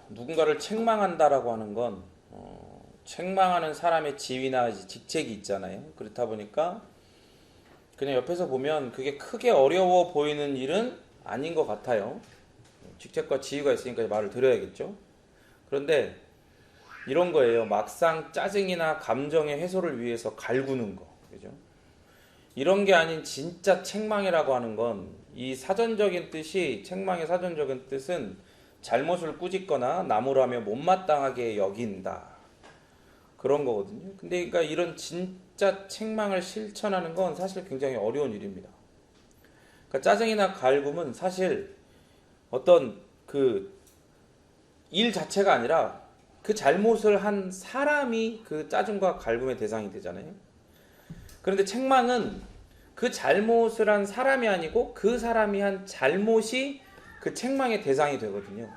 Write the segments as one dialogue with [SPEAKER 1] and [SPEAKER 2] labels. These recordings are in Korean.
[SPEAKER 1] 누군가를 책망한다라고 하는 건 책망하는 사람의 지위나 직책이 있잖아요. 그렇다 보니까 그냥 옆에서 보면 그게 크게 어려워 보이는 일은 아닌 것 같아요. 직책과 지위가 있으니까 말을 드려야겠죠. 그런데 이런 거예요. 막상 짜증이나 감정의 해소를 위해서 갈구는 거. 그죠? 이런 게 아닌 진짜 책망이라고 하는 건 이 사전적인 뜻이 책망의 사전적인 뜻은 잘못을 꾸짖거나 나무라며 못마땅하게 여긴다. 그런 거거든요. 근데 그러니까 이런 진짜 책망을 실천하는 건 사실 굉장히 어려운 일입니다. 그러니까 짜증이나 갈굼은 사실 어떤 그 일 자체가 아니라 그 잘못을 한 사람이 그 짜증과 갈굼의 대상이 되잖아요. 그런데 책망은 그 잘못을 한 사람이 아니고 그 사람이 한 잘못이 그 책망의 대상이 되거든요.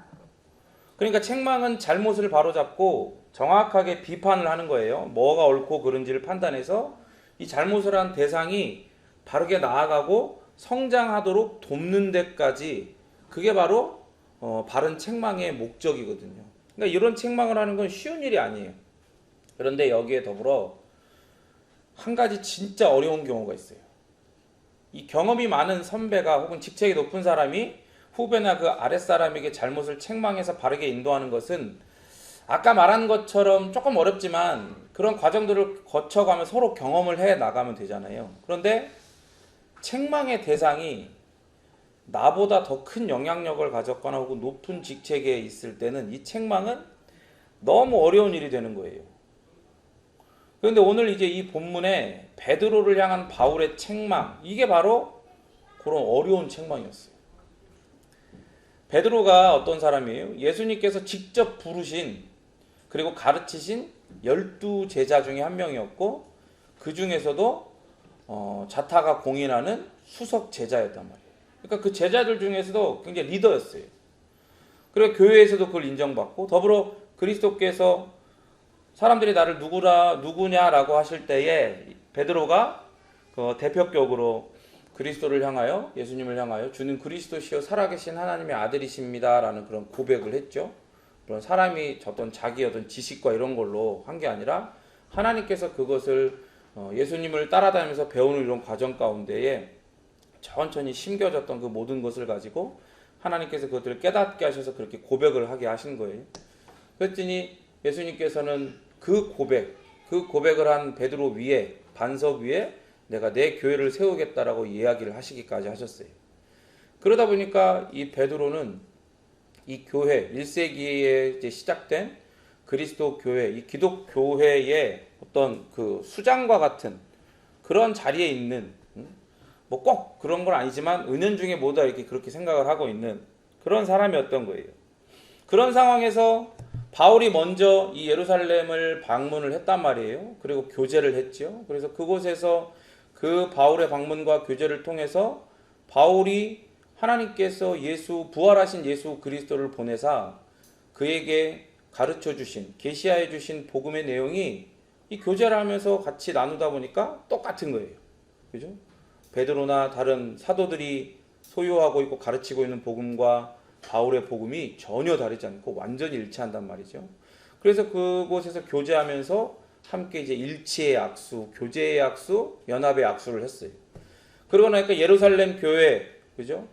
[SPEAKER 1] 그러니까 책망은 잘못을 바로잡고 정확하게 비판을 하는 거예요. 뭐가 옳고 그른지를 판단해서 이 잘못을 한 대상이 바르게 나아가고 성장하도록 돕는 데까지, 그게 바로 바른 책망의 목적이거든요. 그러니까 이런 책망을 하는 건 쉬운 일이 아니에요. 그런데 여기에 더불어 한 가지 진짜 어려운 경우가 있어요. 이 경험이 많은 선배가 혹은 직책이 높은 사람이 후배나 그 아랫사람에게 잘못을 책망해서 바르게 인도하는 것은 아까 말한 것처럼 조금 어렵지만 그런 과정들을 거쳐가면 서로 경험을 해 나가면 되잖아요. 그런데 책망의 대상이 나보다 더 큰 영향력을 가졌거나 혹은 높은 직책에 있을 때는 이 책망은 너무 어려운 일이 되는 거예요. 그런데 오늘 이제 이 본문에 베드로를 향한 바울의 책망, 이게 바로 그런 어려운 책망이었어요. 베드로가 어떤 사람이에요? 예수님께서 직접 부르신 그리고 가르치신 12제자 중에 한 명이었고, 그 중에서도 자타가 공인하는 수석 제자였단 말이에요. 그러니까 그 제자들 중에서도 굉장히 리더였어요. 그리고 교회에서도 그걸 인정받고, 더불어 그리스도께서 사람들이 나를 누구냐라고 하실 때에 베드로가 대표격으로 그리스도를 향하여, 예수님을 향하여 주는 그리스도시요 살아계신 하나님의 아들이십니다라는 그런 고백을 했죠. 그런 사람이 어떤 자기 어떤 지식과 이런 걸로 한 게 아니라 하나님께서 그것을 예수님을 따라다니면서 배우는 이런 과정 가운데에 천천히 심겨졌던 그 모든 것을 가지고 하나님께서 그것들을 깨닫게 하셔서 그렇게 고백을 하게 하신 거예요. 그랬더니 예수님께서는 그 고백을 한 베드로 위에, 반석 위에 내가 내 교회를 세우겠다라고 이야기를 하시기까지 하셨어요. 그러다 보니까 이 베드로는 이 교회, 1세기에 이제 시작된 그리스도 교회, 이 기독 교회의 어떤 그 수장과 같은 그런 자리에 있는, 뭐 꼭 그런 건 아니지만 은연중에 모두 이렇게 그렇게 생각을 하고 있는 그런 사람이었던 거예요. 그런 상황에서 바울이 먼저 이 예루살렘을 방문을 했단 말이에요. 그리고 교제를 했죠. 그래서 그곳에서 그 바울의 방문과 교제를 통해서 바울이 하나님께서 부활하신 예수 그리스도를 보내사 그에게 가르쳐 주신, 계시하여 주신 복음의 내용이 이 교제를 하면서 같이 나누다 보니까 똑같은 거예요. 그죠? 베드로나 다른 사도들이 소유하고 있고 가르치고 있는 복음과 바울의 복음이 전혀 다르지 않고 완전히 일치한단 말이죠. 그래서 그곳에서 교제하면서 함께 이제 일치의 약수, 교제의 약수, 연합의 약수를 했어요. 그러고 나니까 예루살렘 교회, 그죠?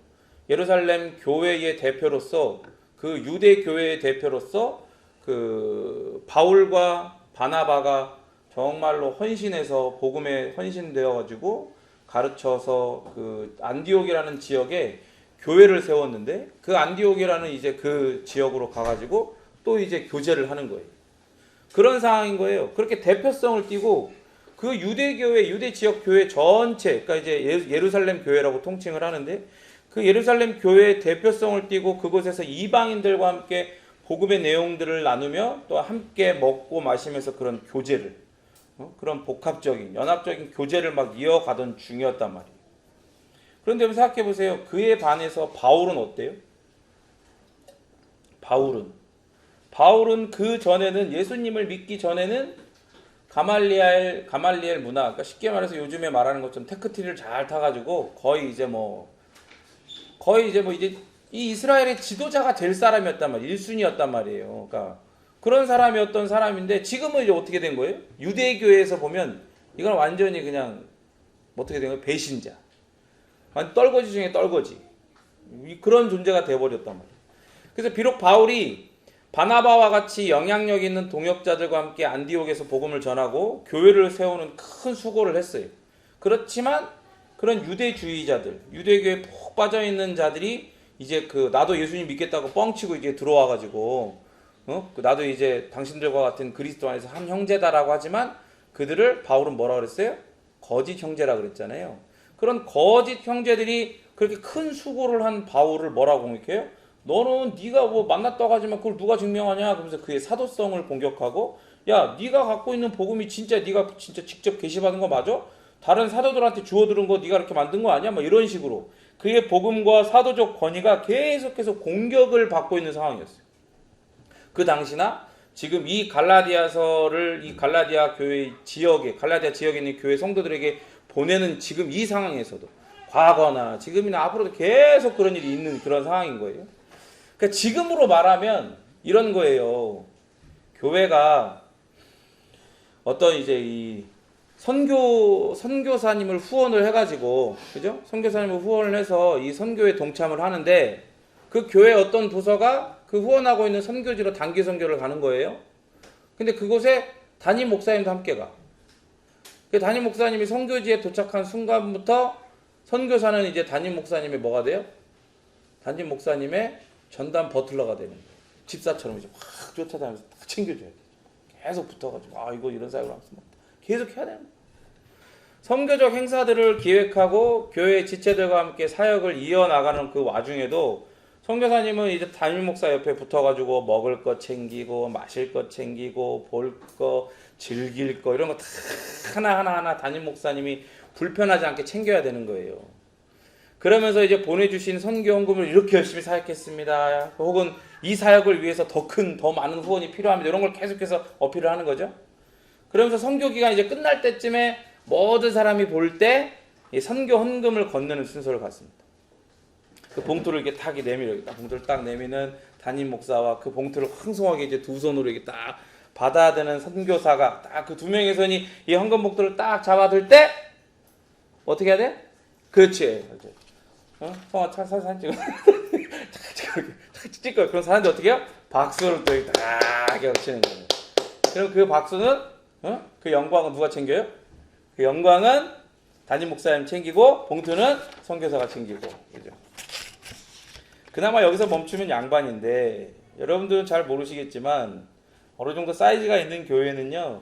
[SPEAKER 1] 예루살렘 교회의 대표로서, 그 유대 교회의 대표로서 그 바울과 바나바가 정말로 헌신해서 복음에 헌신되어 가지고 가르쳐서 그 안디옥이라는 지역에 교회를 세웠는데, 그 안디옥이라는 이제 그 지역으로 가가지고 또 이제 교제를 하는 거예요. 그런 상황인 거예요. 그렇게 대표성을 띠고 그 유대교회, 유대 지역 교회 전체, 그러니까 이제 예루살렘 교회라고 통칭을 하는데, 그 예루살렘 교회의 대표성을 띠고 그곳에서 이방인들과 함께 복음의 내용들을 나누며 또 함께 먹고 마시면서 그런 교제를, 그런 복합적인, 연합적인 교제를 막 이어가던 중이었단 말이에요. 그런데 한번 생각해 보세요. 그에 반해서 바울은 어때요? 바울은 그 전에는, 예수님을 믿기 전에는 가말리엘 문화, 그러니까 쉽게 말해서 요즘에 말하는 것처럼 테크트리를 잘 타가지고 거의 이제 뭐 이제 이 이스라엘의 지도자가 될 사람이었단 말이에요. 1순위였단 말이에요. 그러니까 그런 사람이었던 사람인데 지금은 이제 어떻게 된 거예요? 유대교회에서 보면 이건 완전히 그냥 어떻게 된 거예요? 배신자. 완전 떨거지 중에 떨거지. 그런 존재가 돼버렸단 말이에요. 그래서 비록 바울이 바나바와 같이 영향력 있는 동역자들과 함께 안디옥에서 복음을 전하고 교회를 세우는 큰 수고를 했어요. 그렇지만 그런 유대주의자들, 유대교에 푹 빠져있는 자들이 이제 나도 예수님 믿겠다고 뻥치고 이제 들어와가지고 나도 이제 당신들과 같은 그리스도 안에서 한 형제다라고 하지만 그들을 바울은 뭐라 그랬어요? 거짓 형제라 그랬잖아요. 그런 거짓 형제들이 그렇게 큰 수고를 한 바울을 뭐라고 공격해요? 너는 네가 뭐 만났다고 하지만 그걸 누가 증명하냐? 그러면서 그의 사도성을 공격하고 야, 네가 갖고 있는 복음이 진짜 네가 진짜 직접 계시받은 거 맞아? 다른 사도들한테 주워 들은 거 네가 이렇게 만든 거 아니야? 뭐 이런 식으로 그의 복음과 사도적 권위가 계속해서 공격을 받고 있는 상황이었어요. 그 당시나 지금 이 갈라디아서를 이 갈라디아 교회 지역에 갈라디아 지역에 있는 교회 성도들에게 보내는 지금 이 상황에서도 과거나 지금이나 앞으로도 계속 그런 일이 있는 그런 상황인 거예요. 그러니까 지금으로 말하면 이런 거예요. 교회가 어떤 이제 이 선교사님을 후원을 해가지고, 그죠? 선교사님을 후원을 해서 이 선교에 동참을 하는데, 그 교회 어떤 부서가 그 후원하고 있는 선교지로 단기 선교를 가는 거예요. 근데 그곳에 담임 목사님도 함께 가. 그 담임 목사님이 선교지에 도착한 순간부터 선교사는 이제 담임 목사님의 뭐가 돼요? 담임 목사님의 전담 버틀러가 되는 거예요. 집사처럼 이제 확 쫓아다니면서 딱 챙겨줘야 돼. 계속 붙어가지고, 이거 이런 사역을 하면서 계속 해야 되는 거예요. 선교적 행사들을 기획하고 교회 지체들과 함께 사역을 이어나가는 그 와중에도 선교사님은 이제 담임 목사 옆에 붙어가지고 먹을 거 챙기고 마실 거 챙기고 볼 거 즐길 거 이런 거 다 하나하나 담임 목사님이 불편하지 않게 챙겨야 되는 거예요. 그러면서 이제 보내주신 선교헌금을 이렇게 열심히 사역했습니다. 혹은 이 사역을 위해서 더 많은 후원이 필요합니다. 이런 걸 계속해서 어필을 하는 거죠. 그러면서 선교 기간이 이제 끝날 때쯤에 모든 사람이 볼 때 선교 헌금을 건네는 순서를 갖습니다. 그 봉투를 이렇게 딱 내밀어, 봉투를 딱 내미는 담임 목사와 그 봉투를 황송하게 이제 두 손으로 이렇게 딱 받아드는 선교사가 딱 그 두 명의 손이 이 헌금 봉투를 딱 잡아들 때 어떻게 해야 돼? 그렇지. 성아 사진 찍어. 찍고 그런 사람들 어떻게 해요? 박수를 또 딱 치는 거예요. 그럼 그 박수는 그 영광은 누가 챙겨요? 그 영광은 담임 목사님 챙기고 봉투는 선교사가 챙기고, 그죠? 그나마 여기서 멈추면 양반인데 여러분들은 잘 모르시겠지만 어느 정도 사이즈가 있는 교회는요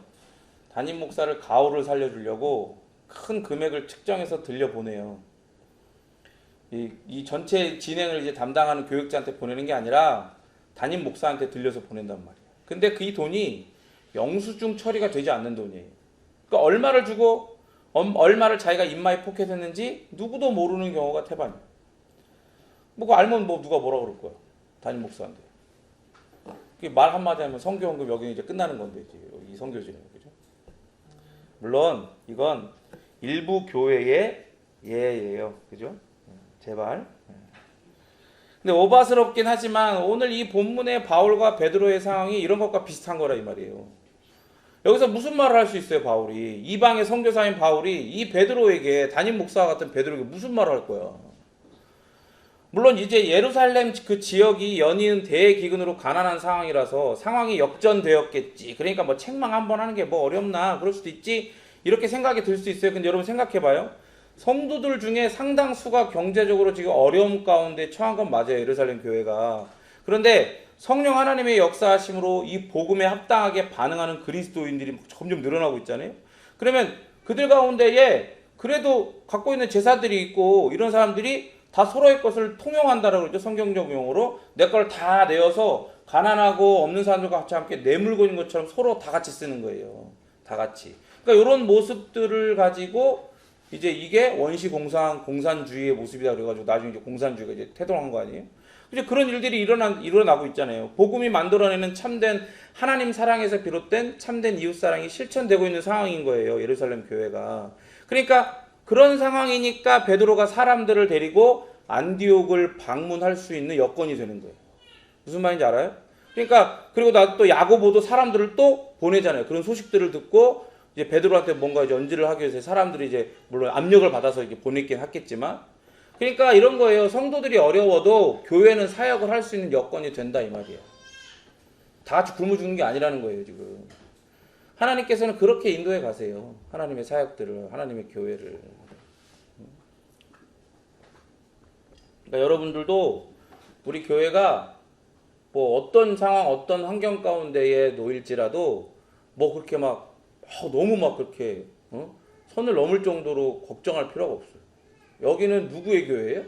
[SPEAKER 1] 담임 목사를 가오를 살려주려고 큰 금액을 측정해서 들려보내요. 이 전체 진행을 이제 담당하는 교육자한테 보내는 게 아니라 담임 목사한테 들려서 보낸단 말이에요. 근데 그 이 돈이 영수증 처리가 되지 않는 돈이에요. 그러니까 얼마를 주고 얼마를 자기가 입마에 포켓했는지 누구도 모르는 경우가 태반이에요. 뭐 알면 뭐 누가 뭐라 그럴 거야. 담임 목사한테. 말 한마디 하면 선교헌금 여기 이제 끝나는 건데 이 선교지는, 그죠? 물론 이건 일부 교회의 예예요, 그죠? 제발. 근데 오바스럽긴 하지만 오늘 이 본문의 바울과 베드로의 상황이 이런 것과 비슷한 거라 이 말이에요. 여기서 무슨 말을 할 수 있어요, 바울이? 이방의 선교사인 바울이 이 베드로에게, 담임 목사와 같은 베드로에게 무슨 말을 할 거야? 물론 이제 예루살렘 그 지역이 연이은 대기근으로 가난한 상황이라서 상황이 역전되었겠지. 그러니까 뭐 책망 한번 하는 게 뭐 어렵나, 그럴 수도 있지, 이렇게 생각이 들 수 있어요. 근데 여러분 생각해봐요. 성도들 중에 상당수가 경제적으로 지금 어려움 가운데 처한 건 맞아요, 예루살렘 교회가. 그런데 성령 하나님의 역사하심으로 이 복음에 합당하게 반응하는 그리스도인들이 점점 늘어나고 있잖아요. 그러면 그들 가운데에 그래도 갖고 있는 제사들이 있고 이런 사람들이 다 서로의 것을 통용한다라고 그러죠. 성경적 용어로 내 걸 다 내어서 가난하고 없는 사람들과 같이 함께 내물고 있는 것처럼 서로 다 같이 쓰는 거예요. 다 같이. 그러니까 이런 모습들을 가지고 이제 이게 원시 공산주의의 모습이다 그래가지고 나중에 이제 공산주의가 이제 태동한 거 아니에요? 이제 그런 일들이 일어나고 있잖아요. 복음이 만들어내는 참된 하나님 사랑에서 비롯된 참된 이웃 사랑이 실천되고 있는 상황인 거예요, 예루살렘 교회가. 그러니까 그런 상황이니까 베드로가 사람들을 데리고 안디옥을 방문할 수 있는 여건이 되는 거예요. 무슨 말인지 알아요? 그러니까 그리고 나 또 야고보도 사람들을 또 보내잖아요. 그런 소식들을 듣고 이제 베드로한테 뭔가 이제 언지를 하기 위해서 사람들이 이제 물론 압력을 받아서 이렇게 보냈긴 했겠지만, 그러니까 이런 거예요. 성도들이 어려워도 교회는 사역을 할 수 있는 여건이 된다 이 말이에요. 다 같이 굶어 죽는 게 아니라는 거예요 지금. 하나님께서는 그렇게 인도해 가세요. 하나님의 사역들을, 하나님의 교회를. 그러니까 여러분들도 우리 교회가 뭐 어떤 상황, 어떤 환경 가운데에 놓일지라도 뭐 그렇게 막 너무 막 그렇게 선을 넘을 정도로 걱정할 필요가 없어요. 여기는 누구의 교회예요?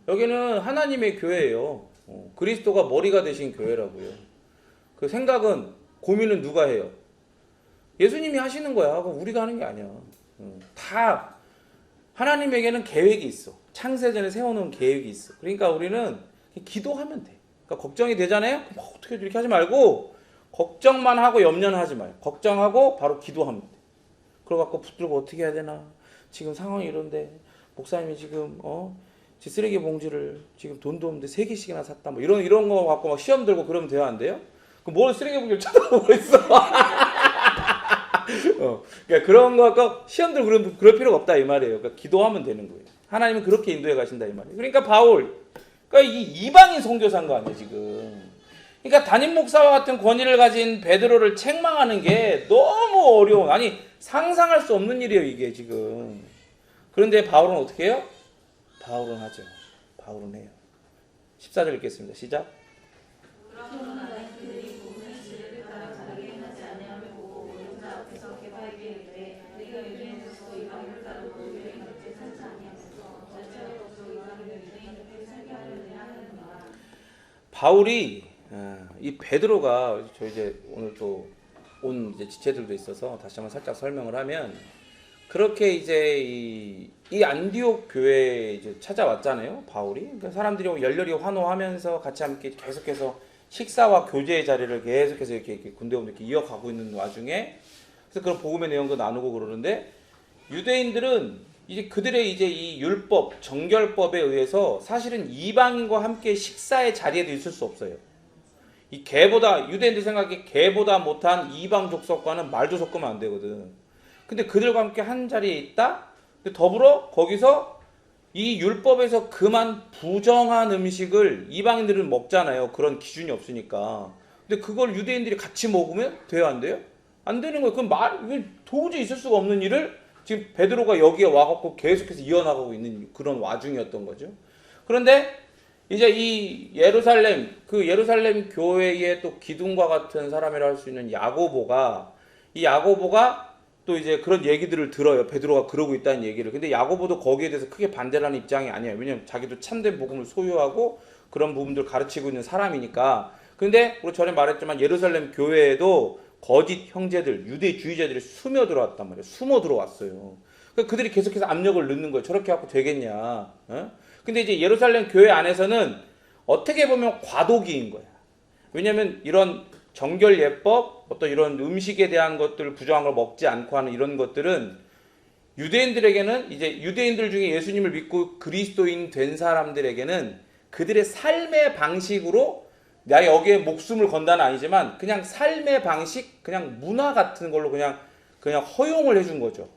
[SPEAKER 1] 여기는 하나님의 교회예요. 그리스도가 머리가 되신 교회라고요. 그 생각은, 고민은 누가 해요? 예수님이 하시는 거야. 우리가 하는 게 아니야. 다 하나님에게는 계획이 있어. 창세전에 세워놓은 계획이 있어. 그러니까 우리는 기도하면 돼. 그러니까 걱정이 되잖아요? 어떻게 이렇게 하지 말고 걱정만 하고 염려는 하지 마요. 걱정하고 바로 기도하면 돼. 그러고 붙들고 어떻게 해야 되나? 지금 상황이 이런데 목사님이 지금 제 쓰레기 봉지를 지금 돈도 없는데 3개씩이나 샀다. 뭐 이런 거 갖고 막 시험 들고 그러면 돼야 안 돼요? 그럼 뭘 쓰레기 봉지를 쳐다보고 있어? 그러니까 그런 거 갖고 시험 들고 그럴 필요가 없다 이 말이에요. 그러니까 기도하면 되는 거예요. 하나님은 그렇게 인도해 가신다 이 말이에요. 그러니까 바울, 그러니까 이 이방인 선교사인 거 아니에요 지금. 그러니까 담임 목사와 같은 권위를 가진 베드로를 책망하는 게 너무 어려운, 아니 상상할 수 없는 일이에요 이게 지금. 그런데 바울은 어떻게 해요? 바울은 하죠. 바울은 해요. 14절 읽겠습니다. 시작. 바울이 이 베드로가 저 이제 오늘 또 온 이제 지체들도 있어서 다시 한번 살짝 설명을 하면, 그렇게 이제 이 안디옥 교회에 이제 찾아왔잖아요, 바울이. 그러니까 사람들이 열렬히 환호하면서 같이 함께 계속해서 식사와 교제의 자리를 계속해서 이렇게 군대원 이렇게 이어가고 있는 와중에, 그래서 그런 복음의 내용도 나누고 그러는데, 유대인들은 이제 그들의 이제 이 율법, 정결법에 의해서 사실은 이방인과 함께 식사의 자리에도 있을 수 없어요. 이 개보다, 유대인들 생각에 개보다 못한 이방 족속과는 말도 섞으면 안 되거든. 근데 그들과 함께 한 자리에 있다? 근데 더불어 거기서 이 율법에서 그만 부정한 음식을 이방인들은 먹잖아요. 그런 기준이 없으니까. 근데 그걸 유대인들이 같이 먹으면 돼요, 안 돼요? 안 되는 거예요. 이거 도저히 있을 수가 없는 일을 지금 베드로가 여기에 와갖고 계속해서 이어나가고 있는 그런 와중이었던 거죠. 그런데 이제 이 예루살렘 교회의 또 기둥과 같은 사람이라 할 수 있는 야고보가 또 이제 그런 얘기들을 들어요. 베드로가 그러고 있다는 얘기를. 근데 야고보도 거기에 대해서 크게 반대를 하는 입장이 아니에요. 왜냐면 자기도 참된 복음을 소유하고 그런 부분들을 가르치고 있는 사람이니까. 근데 우리 전에 말했지만 예루살렘 교회에도 거짓 형제들, 유대주의자들이 숨어 들어왔단 말이에요. 숨어 들어왔어요. 그러니까 그들이 계속해서 압력을 넣는 거예요. 저렇게 하고 되겠냐. 근데 이제 예루살렘 교회 안에서는 어떻게 보면 과도기인 거야. 왜냐면 이런 정결 예법, 어떤 이런 음식에 대한 것들을 부정한 걸 먹지 않고 하는 이런 것들은 유대인들에게는, 이제 유대인들 중에 예수님을 믿고 그리스도인 된 사람들에게는 그들의 삶의 방식으로, 나 여기에 목숨을 건다는 아니지만 그냥 삶의 방식, 그냥 문화 같은 걸로 그냥 허용을 해준 거죠.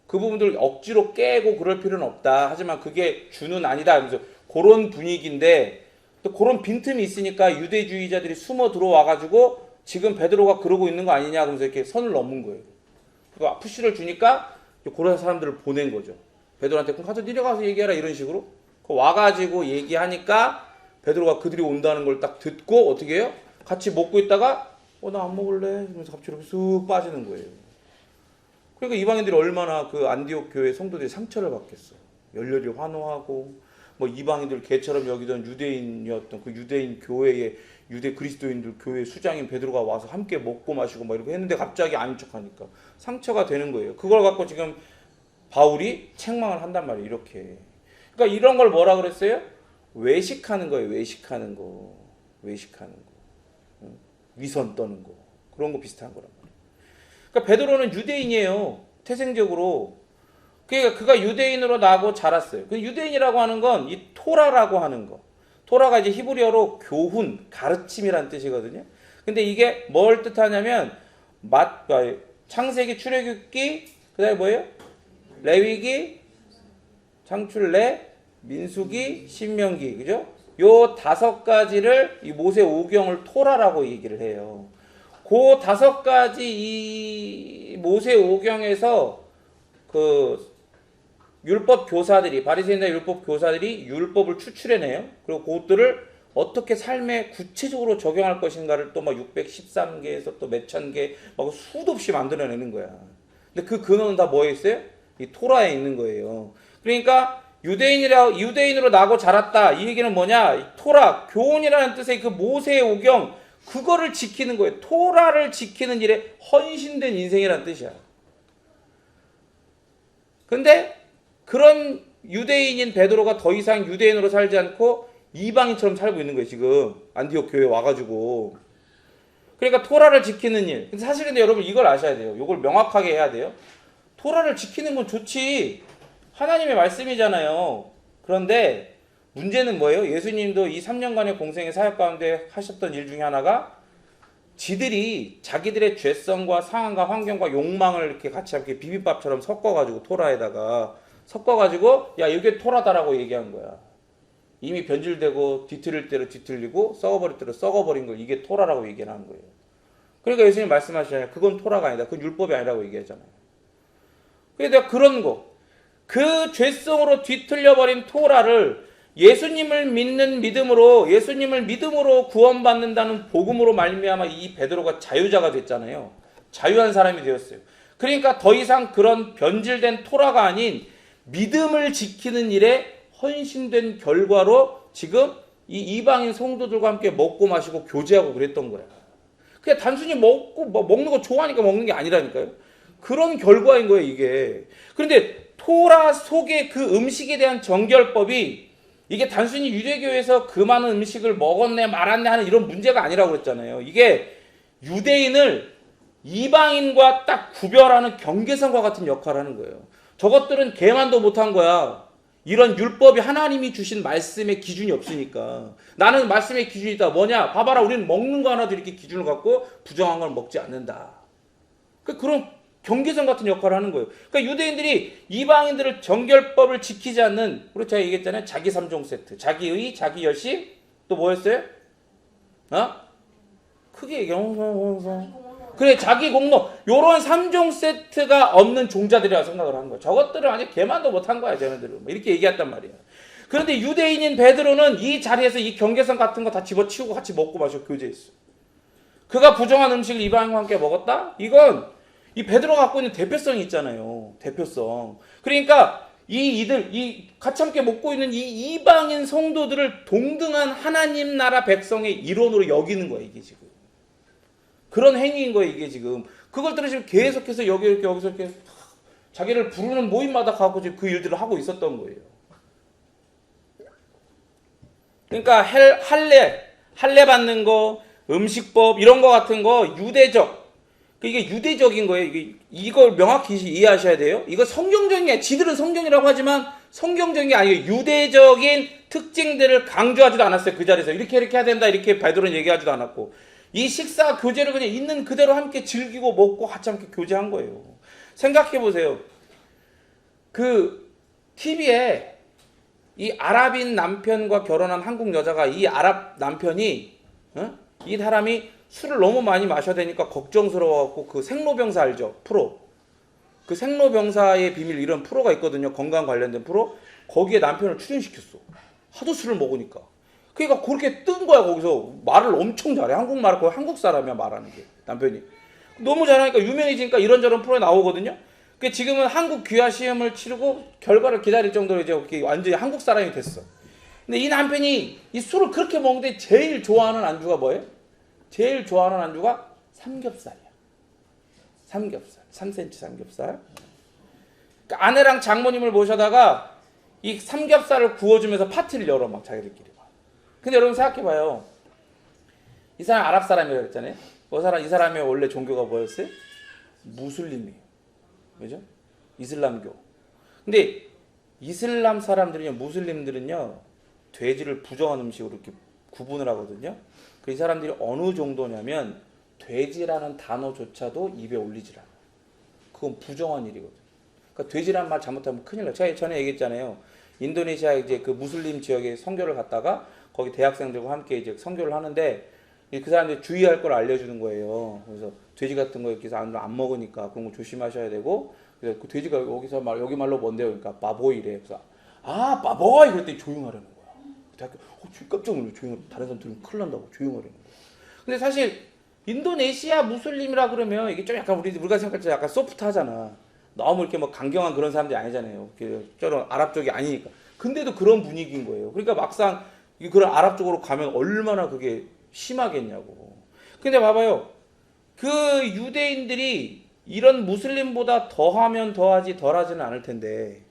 [SPEAKER 1] 그 부분들을 억지로 깨고 그럴 필요는 없다. 하지만 그게 주는 아니다. 그래서 그런 분위기인데, 또 그런 빈틈이 있으니까 유대주의자들이 숨어 들어와가지고 지금 베드로가 그러고 있는 거 아니냐 하면서 이렇게 선을 넘은 거예요. 그리고 푸시를 주니까 그런 사람들을 보낸 거죠. 베드로한테 그럼 가서 내려가서 얘기하라 이런 식으로. 와가지고 얘기하니까 베드로가 그들이 온다는 걸 딱 듣고 어떻게 해요? 같이 먹고 있다가 나 안 먹을래 이러면서 갑자기 이렇게 쑥 빠지는 거예요. 그러니까 이방인들이 얼마나 그 안디옥 교회 성도들이 상처를 받겠어. 열렬히 환호하고 뭐 이방인들 개처럼 여기던 유대인이었던 그 유대인 교회에 유대 그리스도인들 교회 수장인 베드로가 와서 함께 먹고 마시고 막 이렇게 했는데 갑자기 아닌 척하니까 상처가 되는 거예요. 그걸 갖고 지금 바울이 책망을 한단 말이에요. 이렇게. 그러니까 이런 걸 뭐라 그랬어요? 외식하는 거예요. 외식하는 거. 위선 떠는 거. 그런 거 비슷한 거란 말이에요. 그러니까 베드로는 유대인이에요. 태생적으로. 그러니까 그가 유대인으로 나고 자랐어요. 그 유대인이라고 하는 건 이 토라라고 하는 거. 토라가 이제 히브리어로 교훈, 가르침이라는 뜻이거든요. 근데 이게 뭘 뜻하냐면 창세기, 출애굽기, 그다음에 뭐예요? 레위기, 창출래, 민수기, 신명기, 그죠? 요 5가지를 이 모세 오경을 토라라고 얘기를 해요. 그 5가지 이 모세 오경에서 그 율법 교사들이, 바리새인과 율법 교사들이 율법을 추출해내요. 그리고 그것들을 어떻게 삶에 구체적으로 적용할 것인가를 또 막 613개에서 또 몇천 개, 막 수도 없이 만들어내는 거야. 근데 그 근원은 다 뭐에 있어요? 이 토라에 있는 거예요. 그러니까 유대인으로 나고 자랐다. 이 얘기는 뭐냐? 이 토라, 교훈이라는 뜻의 그 모세의 오경, 그거를 지키는 거예요. 토라를 지키는 일에 헌신된 인생이라는 뜻이야. 근데 그런 유대인인 베드로가 더 이상 유대인으로 살지 않고 이방인처럼 살고 있는 거예요, 지금. 안디옥 교회에 와가지고. 그러니까 토라를 지키는 일. 근데 사실 근데 여러분 이걸 아셔야 돼요. 이걸 명확하게 해야 돼요. 토라를 지키는 건 좋지. 하나님의 말씀이잖아요. 그런데 문제는 뭐예요? 예수님도 이 3년간의 공생의 사역 가운데 하셨던 일 중에 하나가 지들이 자기들의 죄성과 상황과 환경과 욕망을 이렇게 같이 이렇게 비빔밥처럼 섞어가지고 토라에다가 섞어가지고 야 이게 토라다라고 얘기한 거야. 이미 변질되고 뒤틀릴 대로 뒤틀리고 썩어버릴 대로 썩어버린 걸 이게 토라라고 얘기하는 거예요. 그러니까 예수님 말씀하시잖아요. 그건 토라가 아니다. 그건 율법이 아니라고 얘기하잖아요. 그래서 내가 그런 거, 그 죄성으로 뒤틀려버린 토라를 예수님을 믿는 믿음으로, 예수님을 믿음으로 구원받는다는 복음으로 말미암아 이 베드로가 자유자가 됐잖아요. 자유한 사람이 되었어요. 그러니까 더 이상 그런 변질된 토라가 아닌 믿음을 지키는 일에 헌신된 결과로 지금 이 이방인 성도들과 함께 먹고 마시고 교제하고 그랬던 거야. 그냥 단순히 먹는 거 좋아하니까 먹는 게 아니라니까요. 그런 결과인 거예요, 이게. 그런데 토라 속의 그 음식에 대한 정결법이 이게 단순히 유대교에서 그 많은 음식을 먹었네 말았네 하는 이런 문제가 아니라고 그랬잖아요. 이게 유대인을 이방인과 딱 구별하는 경계선과 같은 역할을 하는 거예요. 저것들은 개만도 못한 거야. 이런 율법이 하나님이 주신 말씀의 기준이 없으니까. 나는 말씀의 기준이 있다. 뭐냐? 봐봐라, 우리는 먹는 거 하나도 이렇게 기준을 갖고 부정한 걸 먹지 않는다. 그런 경계선 같은 역할을 하는 거예요. 그러니까 유대인들이 이방인들을 정결법을 지키지 않는, 우리 제가 얘기했잖아요. 자기 3종 세트. 자기의, 자기 열심, 또 뭐였어요? 크게 얘기하면 그래, 자기 공로. 요런 3종 세트가 없는 종자들이라고 생각을 한 거예요. 저것들은 아직 개만도 못한 거야, 쟤네들은. 이렇게 얘기했단 말이에요. 그런데 유대인인 베드로는 이 자리에서 이 경계선 같은 거 다 집어치우고 같이 먹고 마시고 교제했어. 그가 부정한 음식을 이방인과 함께 먹었다? 이건 이 베드로가 갖고 있는 대표성이 있잖아요. 대표성. 그러니까 이 같이 함께 먹고 있는 이 이방인 성도들을 동등한 하나님 나라 백성의 일원으로 여기는 거예요, 이게 지금. 그런 행위인 거예요, 이게 지금. 그걸 들으시면 계속해서 여기서 이렇게 자기를 부르는 모임마다 가고 지금 그 일들을 하고 있었던 거예요. 그러니까 할례 받는 거, 음식법 이런 거 같은 거 유대적. 이게 유대적인 거예요. 이걸 명확히 이해하셔야 돼요. 이거 성경적인 게 아니에요. 지들은 성경이라고 하지만 성경적인 게 아니에요. 유대적인 특징들을 강조하지도 않았어요. 그 자리에서 이렇게 해야 된다 이렇게 베드로는 얘기하지도 않았고, 이 식사 교제를 그냥 있는 그대로 함께 즐기고 먹고 같이 함께 교제한 거예요. 생각해 보세요. 그 TV에 이 아랍인 남편과 결혼한 한국 여자가, 이 아랍 남편이 이 사람이 술을 너무 많이 마셔야 되니까 걱정스러워갖고 그 생로병사 알죠? 프로. 그 생로병사의 비밀 이런 프로가 있거든요. 건강 관련된 프로. 거기에 남편을 출연시켰어. 하도 술을 먹으니까. 그러니까 그렇게 뜬 거야. 거기서 말을 엄청 잘해. 한국말, 거의 한국 사람이야 말하는 게. 남편이. 너무 잘하니까 유명해지니까 이런저런 프로에 나오거든요. 그 지금은 한국 귀화 시험을 치르고 결과를 기다릴 정도로 이제 완전히 한국 사람이 됐어. 근데 이 남편이 이 술을 그렇게 먹는데 제일 좋아하는 안주가 뭐예요? 제일 좋아하는 안주가 삼겹살이야. 삼겹살. 3cm 삼겹살. 그러니까 아내랑 장모님을 모셔다가 이 삼겹살을 구워주면서 파티를 열어, 막 자기들끼리. 근데 여러분 생각해봐요. 이 사람 아랍 사람이라고 했잖아요. 이 사람의 원래 종교가 뭐였어요? 무슬림이에요. 그죠? 이슬람교. 근데 이슬람 사람들은요, 무슬림들은요, 돼지를 부정한 음식으로 이렇게 구분을 하거든요. 그 이 사람들이 어느 정도냐면 돼지라는 단어조차도 입에 올리질 않아요. 그건 부정한 일이거든요. 그러니까 돼지란 말 잘못하면 큰일 나요. 제가 전에 얘기했잖아요. 인도네시아 이제 그 무슬림 지역에 선교를 갔다가 거기 대학생들과 함께 이제 선교를 하는데 그 사람들이 주의할 걸 알려주는 거예요. 그래서 돼지 같은 거 이렇게 해서 안 먹으니까 그런 거 조심하셔야 되고, 그래서 그 돼지가 여기서 여기 말로 뭔데요? 그러니까 바보이래. 그래서 아 바보이 그랬더니 조용하라는 거야. 대학교 깜짝 놀래. 조용하래. 다른 사람 들으면 큰일 난다고 조용하라는 거야. 근데 사실 인도네시아 무슬림이라 그러면 이게 좀 약간 우리가 생각할 때 약간 소프트하잖아. 너무 이렇게 뭐 강경한 그런 사람들이 아니잖아요. 저런 아랍 쪽이 아니니까. 근데도 그런 분위기인 거예요. 그러니까 막상 그런 아랍 쪽으로 가면 얼마나 그게 심하겠냐고. 근데 봐봐요. 그 유대인들이 이런 무슬림보다 더하면 더하지 덜하지는 않을 텐데,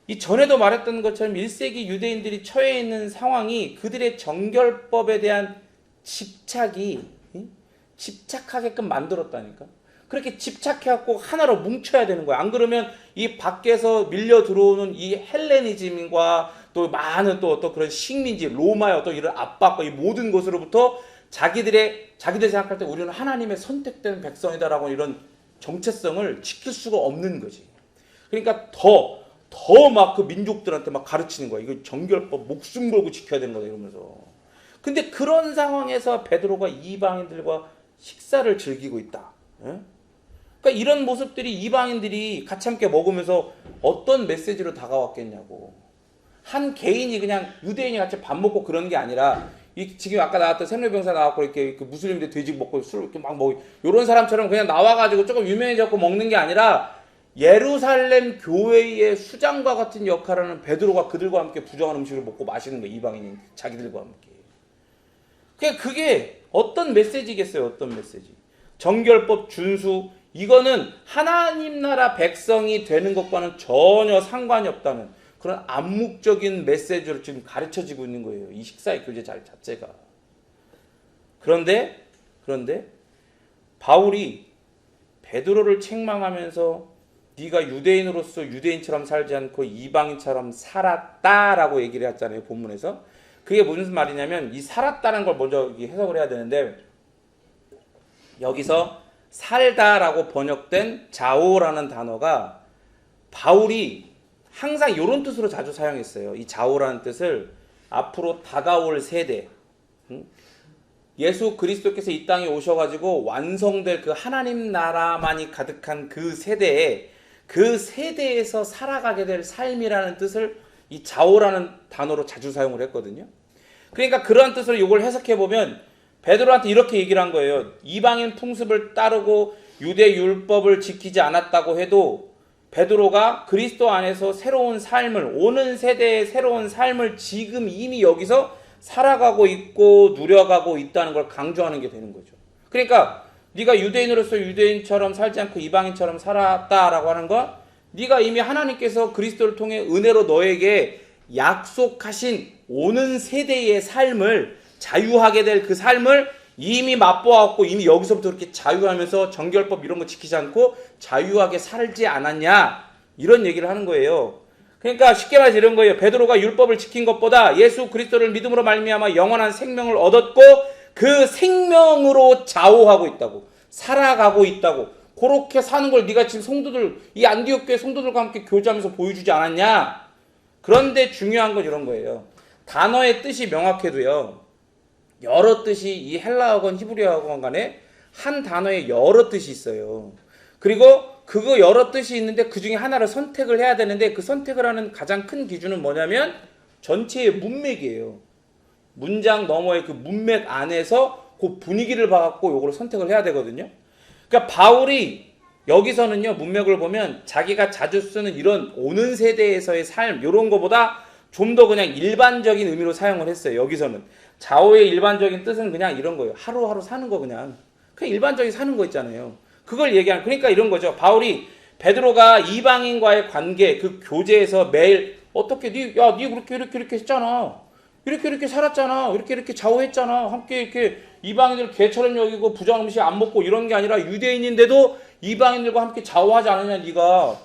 [SPEAKER 1] 이 전에도 말했던 것처럼 1세기 유대인들이 처해 있는 상황이 그들의 정결법에 대한 집착하게끔 만들었다니까. 그렇게 집착해갖고 하나로 뭉쳐야 되는 거야. 안 그러면 이 밖에서 밀려 들어오는 이 헬레니즘과 또 많은 또 어떤 그런 식민지, 로마의 어떤 이런 압박과 이 모든 것으로부터 자기들이 생각할 때 우리는 하나님의 선택된 백성이다라고 이런 정체성을 지킬 수가 없는 거지. 그러니까 더 막 그 민족들한테 막 가르치는 거야. 이거 정결법 목숨 걸고 지켜야 되는 거다 이러면서. 근데 그런 상황에서 베드로가 이방인들과 식사를 즐기고 있다. 예? 그러니까 이런 모습들이 이방인들이 같이 함께 먹으면서 어떤 메시지로 다가왔겠냐고. 한 개인이 그냥 유대인이 같이 밥 먹고 그러는 게 아니라 지금 아까 나왔던 샘례병사 나왔고 이렇게 무슬림들 돼지 먹고 술 이렇게 막 먹고 이런 사람처럼 그냥 나와가지고 조금 유명해졌고 먹는 게 아니라 예루살렘 교회의 수장과 같은 역할을 하는 베드로가 그들과 함께 부정한 음식을 먹고 마시는 거예요. 이방인인 자기들과 함께. 그게 어떤 메시지겠어요? 어떤 메시지? 정결법 준수, 이거는 하나님 나라 백성이 되는 것과는 전혀 상관이 없다는 그런 암묵적인 메시지로 지금 가르쳐지고 있는 거예요. 이 식사의 교제 자체가. 그런데 바울이 베드로를 책망하면서 네가 유대인으로서 유대인처럼 살지 않고 이방인처럼 살았다라고 얘기를 했잖아요. 본문에서. 그게 무슨 말이냐면 이 살았다는 걸 먼저 해석을 해야 되는데, 여기서 살다라고 번역된 자오라는 단어가 바울이 항상 이런 뜻으로 자주 사용했어요. 이 자오라는 뜻을 앞으로 다가올 세대, 예수 그리스도께서 이 땅에 오셔가지고 완성될 그 하나님 나라만이 가득한 그 세대에서 살아가게 될 삶이라는 뜻을 이 자오라는 단어로 자주 사용을 했거든요. 그러니까 그러한 뜻으로 이걸 해석해 보면 베드로한테 이렇게 얘기를 한 거예요. 이방인 풍습을 따르고 유대 율법을 지키지 않았다고 해도 베드로가 그리스도 안에서 새로운 삶을, 오는 세대의 새로운 삶을 지금 이미 여기서 살아가고 있고 누려가고 있다는 걸 강조하는 게 되는 거죠. 그러니까 네가 유대인으로서 유대인처럼 살지 않고 이방인처럼 살았다라고 하는 건 네가 이미 하나님께서 그리스도를 통해 은혜로 너에게 약속하신 오는 세대의 삶을, 자유하게 될 그 삶을 이미 맛보았고 이미 여기서부터 그렇게 자유하면서 정결법 이런 거 지키지 않고 자유하게 살지 않았냐, 이런 얘기를 하는 거예요. 그러니까 쉽게 말해서 이런 거예요. 베드로가 율법을 지킨 것보다 예수 그리스도를 믿음으로 말미암아 영원한 생명을 얻었고 그 생명으로 좌우하고 있다고, 살아가고 있다고, 그렇게 사는 걸 네가 지금 성도들, 이 안디옥 교회 성도들과 함께 교제하면서 보여주지 않았냐. 그런데 중요한 건 이런 거예요. 단어의 뜻이 명확해도요, 여러 뜻이 이 헬라어건 히브리어건 간에 한 단어에 여러 뜻이 있어요. 그리고 그거 여러 뜻이 있는데 그 중에 하나를 선택을 해야 되는데 그 선택을 하는 가장 큰 기준은 뭐냐면 전체의 문맥이에요. 문장 너머의 그 문맥 안에서 그 분위기를 봐갖고 요거를 선택을 해야 되거든요. 그러니까 바울이 여기서는요, 문맥을 보면 자기가 자주 쓰는 이런 오는 세대에서의 삶, 요런 거보다 좀 더 그냥 일반적인 의미로 사용을 했어요. 여기서는 자오의 일반적인 뜻은 그냥 이런 거예요. 하루하루 사는 거, 그냥 일반적인 사는 거 있잖아요. 그걸 얘기하는, 그러니까 이런 거죠. 바울이 베드로가 이방인과의 관계, 그 교제에서 매일 어떻게 네 이렇게 했잖아. 이렇게 살았잖아. 이렇게 좌우했잖아. 함께 이렇게 이방인들 개처럼 여기고 부정한 음식 안 먹고 이런 게 아니라 유대인인데도 이방인들과 함께 좌우하지 않느냐 네가.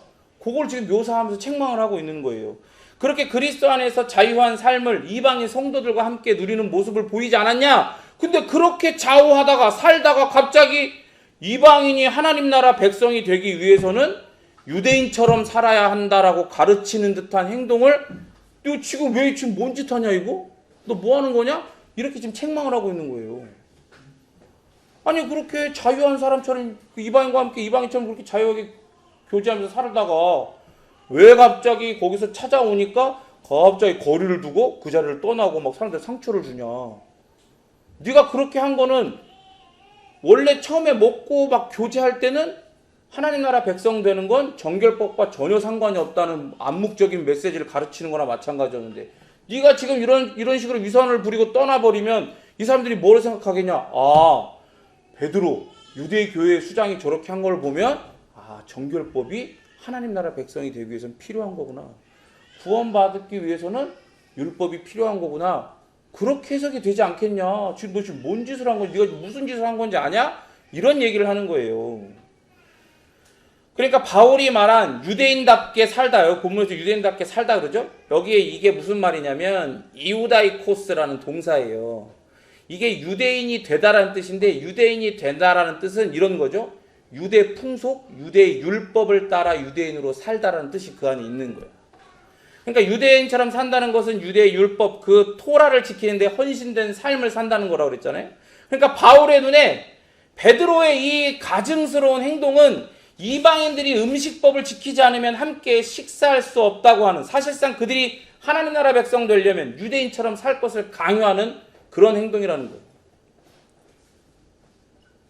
[SPEAKER 1] 그걸 지금 묘사하면서 책망을 하고 있는 거예요. 그렇게 그리스도 안에서 자유한 삶을 이방인 성도들과 함께 누리는 모습을 보이지 않았냐? 근데 그렇게 좌우하다가 살다가 갑자기 이방인이 하나님 나라 백성이 되기 위해서는 유대인처럼 살아야 한다라고 가르치는 듯한 행동을 너 지금 왜 지금 뭔 짓 하냐 이거? 너 뭐 하는 거냐? 이렇게 지금 책망을 하고 있는 거예요. 아니 그렇게 자유한 사람처럼 이방인과 함께 이방인처럼 그렇게 자유하게 교제하면서 살다가 왜 갑자기 거기서 찾아오니까 갑자기 거리를 두고 그 자리를 떠나고 막 사람들 상처를 주냐? 네가 그렇게 한 거는 원래 처음에 먹고 막 교제할 때는 하나님 나라 백성 되는 건 정결법과 전혀 상관이 없다는 암묵적인 메시지를 가르치는 거나 마찬가지였는데 네가 지금 이런 식으로 위선을 부리고 떠나버리면 이 사람들이 뭐를 생각하겠냐? 아, 베드로 유대 교회의 수장이 저렇게 한 걸 보면 아, 정결법이 하나님 나라 백성이 되기 위해서는 필요한 거구나. 구원받기 위해서는 율법이 필요한 거구나. 그렇게 해석이 되지 않겠냐? 지금 너 지금 뭔 짓을 한 건지, 네가 무슨 짓을 한 건지 아냐? 이런 얘기를 하는 거예요. 그러니까 바울이 말한 유대인답게 살다요. 본문에서 유대인답게 살다 그러죠? 여기에 이게 무슨 말이냐면 이우다이코스라는 동사예요. 이게 유대인이 되다라는 뜻인데 유대인이 된다라는 뜻은 이런 거죠. 유대 풍속, 유대 율법을 따라 유대인으로 살다라는 뜻이 그 안에 있는 거예요. 그러니까 유대인처럼 산다는 것은 유대 율법, 그 토라를 지키는데 헌신된 삶을 산다는 거라고 그랬잖아요. 그러니까 바울의 눈에 베드로의 이 가증스러운 행동은 이방인들이 음식법을 지키지 않으면 함께 식사할 수 없다고 하는, 사실상 그들이 하나님 나라 백성 되려면 유대인처럼 살 것을 강요하는 그런 행동이라는 거예요.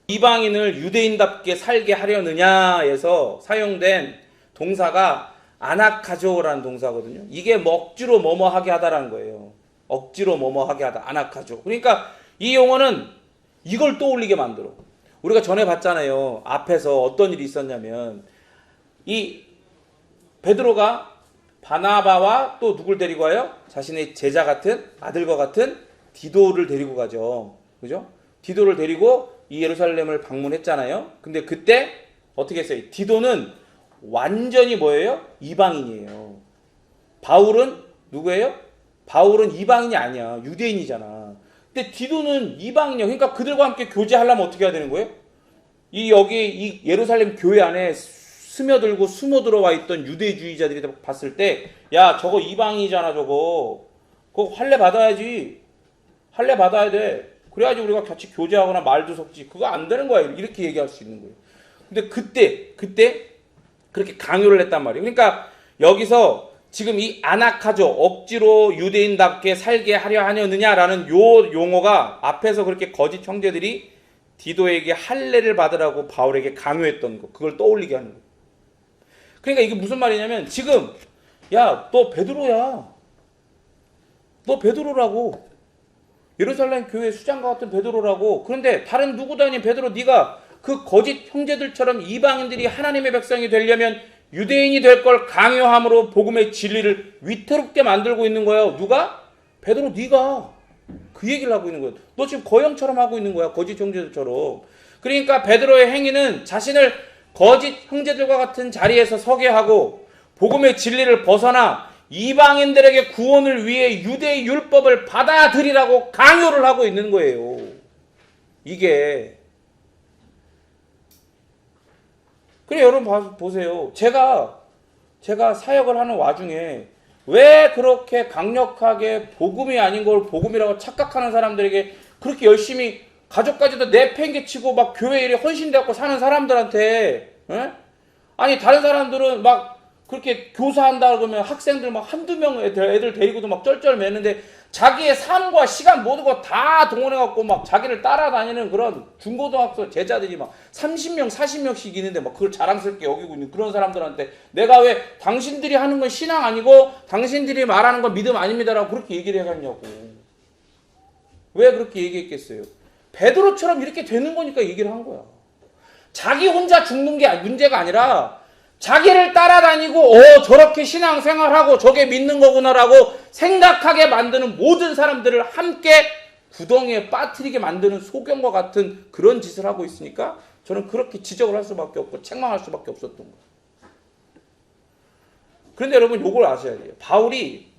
[SPEAKER 1] 이방인을 유대인답게 살게 하려느냐에서 사용된 동사가 아나카조라는 동사거든요. 이게 억지로 뭐뭐하게 하다라는 거예요. 억지로 뭐뭐하게 하다, 아나카조. 그러니까 이 용어는 이걸 떠올리게 만들어. 우리가 전에 봤잖아요. 앞에서 어떤 일이 있었냐면 이 베드로가 바나바와 또 누굴 데리고 와요? 자신의 제자 같은 아들과 같은 디도를 데리고 가죠. 그죠? 디도를 데리고 이 예루살렘을 방문했잖아요. 근데 그때 어떻게 했어요? 디도는 완전히 뭐예요? 이방인이에요. 바울은 누구예요? 바울은 이방인이 아니야. 유대인이잖아. 근데 디도는 이방인이야. 그러니까 그들과 함께 교제하려면 어떻게 해야 되는 거예요? 여기 이 예루살렘 교회 안에 스며들고 숨어 들어와 있던 유대주의자들이 봤을 때, 야, 저거 이방인이잖아, 저거. 그거 할례 받아야지. 할례 받아야 돼. 그래야지 우리가 같이 교제하거나 말도 섞지. 그거 안 되는 거야. 이렇게 얘기할 수 있는 거예요. 근데 그때 그렇게 강요를 했단 말이에요. 그러니까 여기서 지금 이 아나카조, 억지로 유대인답게 살게 하려 하느냐라는 요 용어가 앞에서 그렇게 거짓 형제들이 디도에게 할례를 받으라고 바울에게 강요했던 거, 그걸 떠올리게 하는 거예요. 그러니까 이게 무슨 말이냐면 지금 야, 너 베드로야. 너 베드로라고. 예루살렘 교회 수장과 같은 베드로라고. 그런데 다른 누구도 아닌 베드로, 네가 그 거짓 형제들처럼 이방인들이 하나님의 백성이 되려면 유대인이 될 걸 강요함으로 복음의 진리를 위태롭게 만들고 있는 거예요. 누가? 베드로, 네가 그 얘기를 하고 있는 거예요. 너 지금 거형처럼 하고 있는 거야. 거짓 형제들처럼. 그러니까 베드로의 행위는 자신을 거짓 형제들과 같은 자리에서 서게 하고 복음의 진리를 벗어나 이방인들에게 구원을 위해 유대의 율법을 받아들이라고 강요를 하고 있는 거예요. 이게. 그래, 여러분 보세요. 제가 사역을 하는 와중에 왜 그렇게 강력하게 복음이 아닌 걸 복음이라고 착각하는 사람들에게 그렇게 열심히 가족까지도 내팽개치고 막 교회 일에 헌신되고 사는 사람들한테, 에? 아니 다른 사람들은 막 그렇게 교사한다 그러면 학생들 막 한두 명 애들 데리고도 막 쩔쩔매는데 자기의 삶과 시간 모든 거 다 동원해갖고 막 자기를 따라다니는 그런 중고등학교 제자들이 막 30명, 40명씩 있는데 막 그걸 자랑스럽게 여기고 있는 그런 사람들한테 내가 왜 당신들이 하는 건 신앙 아니고 당신들이 말하는 건 믿음 아닙니다라고 그렇게 얘기를 해갔냐고. 왜 그렇게 얘기했겠어요? 베드로처럼 이렇게 되는 거니까 얘기를 한 거야. 자기 혼자 죽는 게 문제가 아니라 자기를 따라다니고 저렇게 신앙생활하고 저게 믿는 거구나라고 생각하게 만드는 모든 사람들을 함께 구덩이에 빠뜨리게 만드는 소경과 같은 그런 짓을 하고 있으니까 저는 그렇게 지적을 할 수밖에 없고 책망할 수밖에 없었던 거예요. 그런데 여러분 요걸 아셔야 돼요. 바울이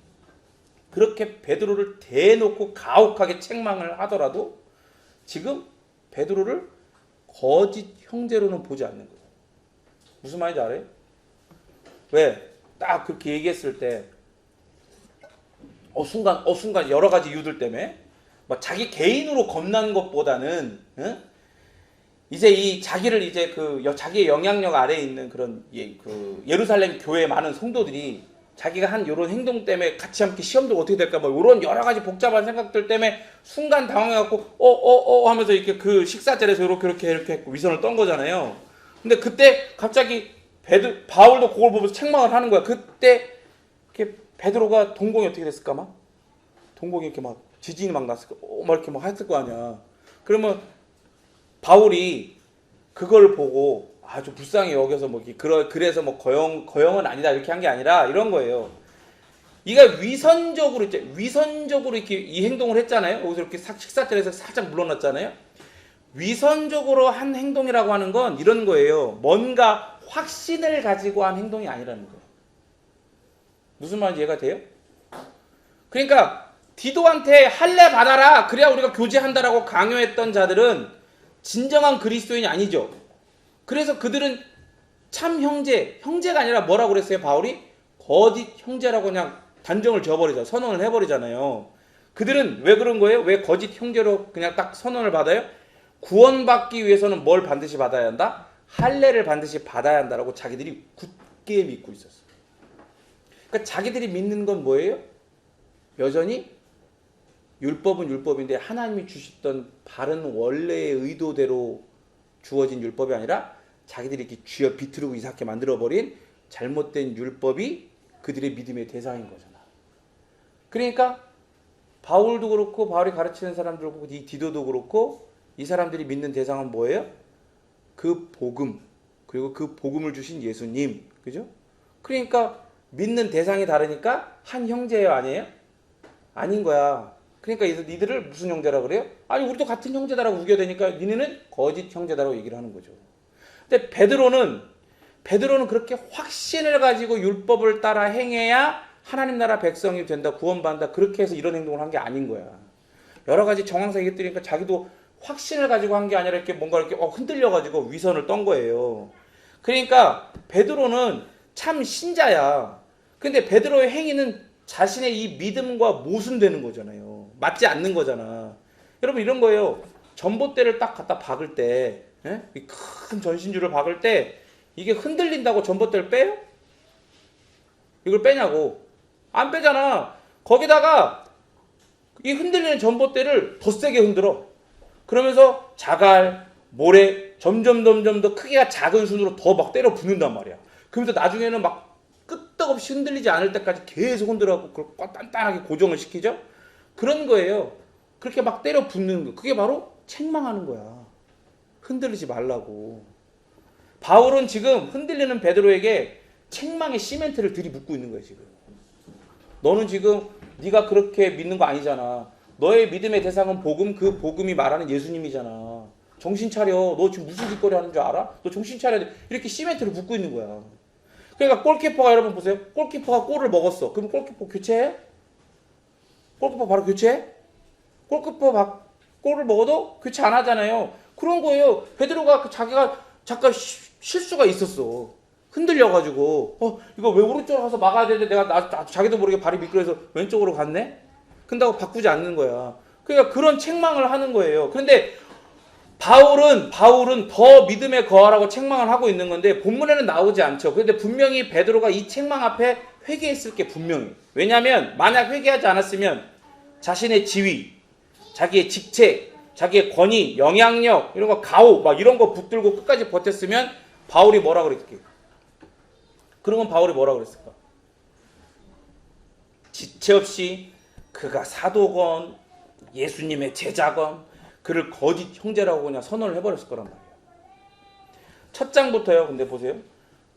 [SPEAKER 1] 그렇게 베드로를 대놓고 가혹하게 책망을 하더라도 지금 베드로를 거짓 형제로는 보지 않는 거예요. 무슨 말인지 알아요? 왜? 딱 그렇게 얘기했을 때 순간 여러 가지 이유들 때문에 막 자기 개인으로 겁난 것보다는 이제 이 자기를 이제 자기의 영향력 아래에 있는 그런 예루살렘 교회 많은 성도들이 자기가 한 이런 행동 때문에 같이 함께 시험도 어떻게 될까 뭐 이런 여러 가지 복잡한 생각들 때문에 순간 당황해갖고 하면서 이렇게 그 식사 자리에서 이렇게 했고 위선을 떤 거잖아요. 근데 그때 갑자기 바울도 그걸 보면서 책망을 하는 거야. 그때 이렇게 베드로가 동공이 어떻게 됐을까 막 동공이 이렇게 막 지진이 막 났을까 막 이렇게 막 했을 거 아니야. 그러면 바울이 그걸 보고 아주 불쌍히 여겨서 그래서 거영은 아니다 이렇게 한 게 아니라 이런 거예요. 이가 위선적으로 이렇게 이 행동을 했잖아요. 여기서 이렇게 식사 자리에서 살짝 물러났잖아요. 위선적으로 한 행동이라고 하는 건 이런 거예요. 뭔가 확신을 가지고 한 행동이 아니라는 거예요. 무슨 말인지 이해가 돼요? 그러니까 디도한테 할례 받아라 그래야 우리가 교제한다라고 강요했던 자들은 진정한 그리스도인이 아니죠. 그래서 그들은 참 형제가 아니라 뭐라고 그랬어요? 바울이 거짓 형제라고 그냥 단정을 지어버리잖아요. 선언을 해버리잖아요. 그들은 왜 그런 거예요? 왜 거짓 형제로 그냥 딱 선언을 받아요? 구원받기 위해서는 뭘 반드시 받아야 한다? 할례를 반드시 받아야 한다라고 자기들이 굳게 믿고 있었어요. 그러니까 자기들이 믿는 건 뭐예요? 여전히 율법은 율법인데 하나님이 주셨던 바른 원래의 의도대로 주어진 율법이 아니라 자기들이 이렇게 쥐어 비틀고 이상하게 만들어버린 잘못된 율법이 그들의 믿음의 대상인 거잖아. 그러니까 바울도 그렇고 바울이 가르치는 사람들도 그렇고 이 디도도 그렇고 이 사람들이 믿는 대상은 뭐예요? 그 복음 그리고 그 복음을 주신 예수님. 그죠? 그러니까 믿는 대상이 다르니까 한 형제예요 아니에요? 아닌 거야. 그러니까 니들을 무슨 형제라 그래요? 아니 우리도 같은 형제다라고 우겨대니까 니네는 거짓 형제다라고 얘기를 하는 거죠. 근데 베드로는 그렇게 확신을 가지고 율법을 따라 행해야 하나님 나라 백성이 된다, 구원받는다 그렇게 해서 이런 행동을 한 게 아닌 거야. 여러 가지 정황상 얘기했으니까 자기도 확신을 가지고 한 게 아니라 이렇게 뭔가 이렇게 흔들려가지고 위선을 떤 거예요. 그러니까 베드로는 참 신자야. 근데 베드로의 행위는 자신의 이 믿음과 모순되는 거잖아요. 맞지 않는 거잖아. 여러분 이런 거예요. 전봇대를 딱 갖다 박을 때, 큰 전신줄을 박을 때 이게 흔들린다고 전봇대를 빼요? 이걸 빼냐고. 안 빼잖아. 거기다가 이 흔들리는 전봇대를 더 세게 흔들어. 그러면서 자갈, 모래 점점 더 크기가 작은 순으로 더 막 때려 붓는단 말이야. 그러면서 나중에는 막 끄떡없이 흔들리지 않을 때까지 계속 흔들어갖고 그걸 단단하게 고정을 시키죠. 그런 거예요. 그렇게 막 때려 붓는 거. 그게 바로 책망하는 거야. 흔들리지 말라고. 바울은 지금 흔들리는 베드로에게 책망의 시멘트를 들이붓고 있는 거야 지금. 너는 지금 네가 그렇게 믿는 거 아니잖아. 너의 믿음의 대상은 복음, 그 복음이 말하는 예수님이잖아. 정신 차려. 너 지금 무슨 짓거리 하는 줄 알아? 너 정신 차려야 돼. 이렇게 시멘트를 붓고 있는 거야. 그러니까 골키퍼가 여러분 보세요. 골키퍼가 골을 먹었어. 그럼 골키퍼 교체해? 골키퍼 바로 교체해? 골키퍼 골을 먹어도 교체 안 하잖아요. 그런 거예요. 베드로가 자기가 잠깐 실수가 있었어. 흔들려가지고 이거 왜 오른쪽으로 가서 막아야 되는데 내가 자기도 모르게 발이 미끄러져서 왼쪽으로 갔네? 근다고 바꾸지 않는 거야. 그러니까 그런 책망을 하는 거예요. 그런데 바울은 더 믿음에 거하라고 책망을 하고 있는 건데 본문에는 나오지 않죠. 그런데 분명히 베드로가 이 책망 앞에 회개했을 게 분명히. 왜냐하면 만약 회개하지 않았으면 자신의 지위, 자기의 직책, 자기의 권위, 영향력 이런 거 가오 막 이런 거 붙들고 끝까지 버텼으면 바울이 뭐라 그랬을까? 그러면 바울이 뭐라 그랬을까? 지체 없이 그가 사도건 예수님의 제자건 그를 거짓 형제라고 그냥 선언을 해버렸을 거란 말이에요. 첫 장부터요. 근데 보세요.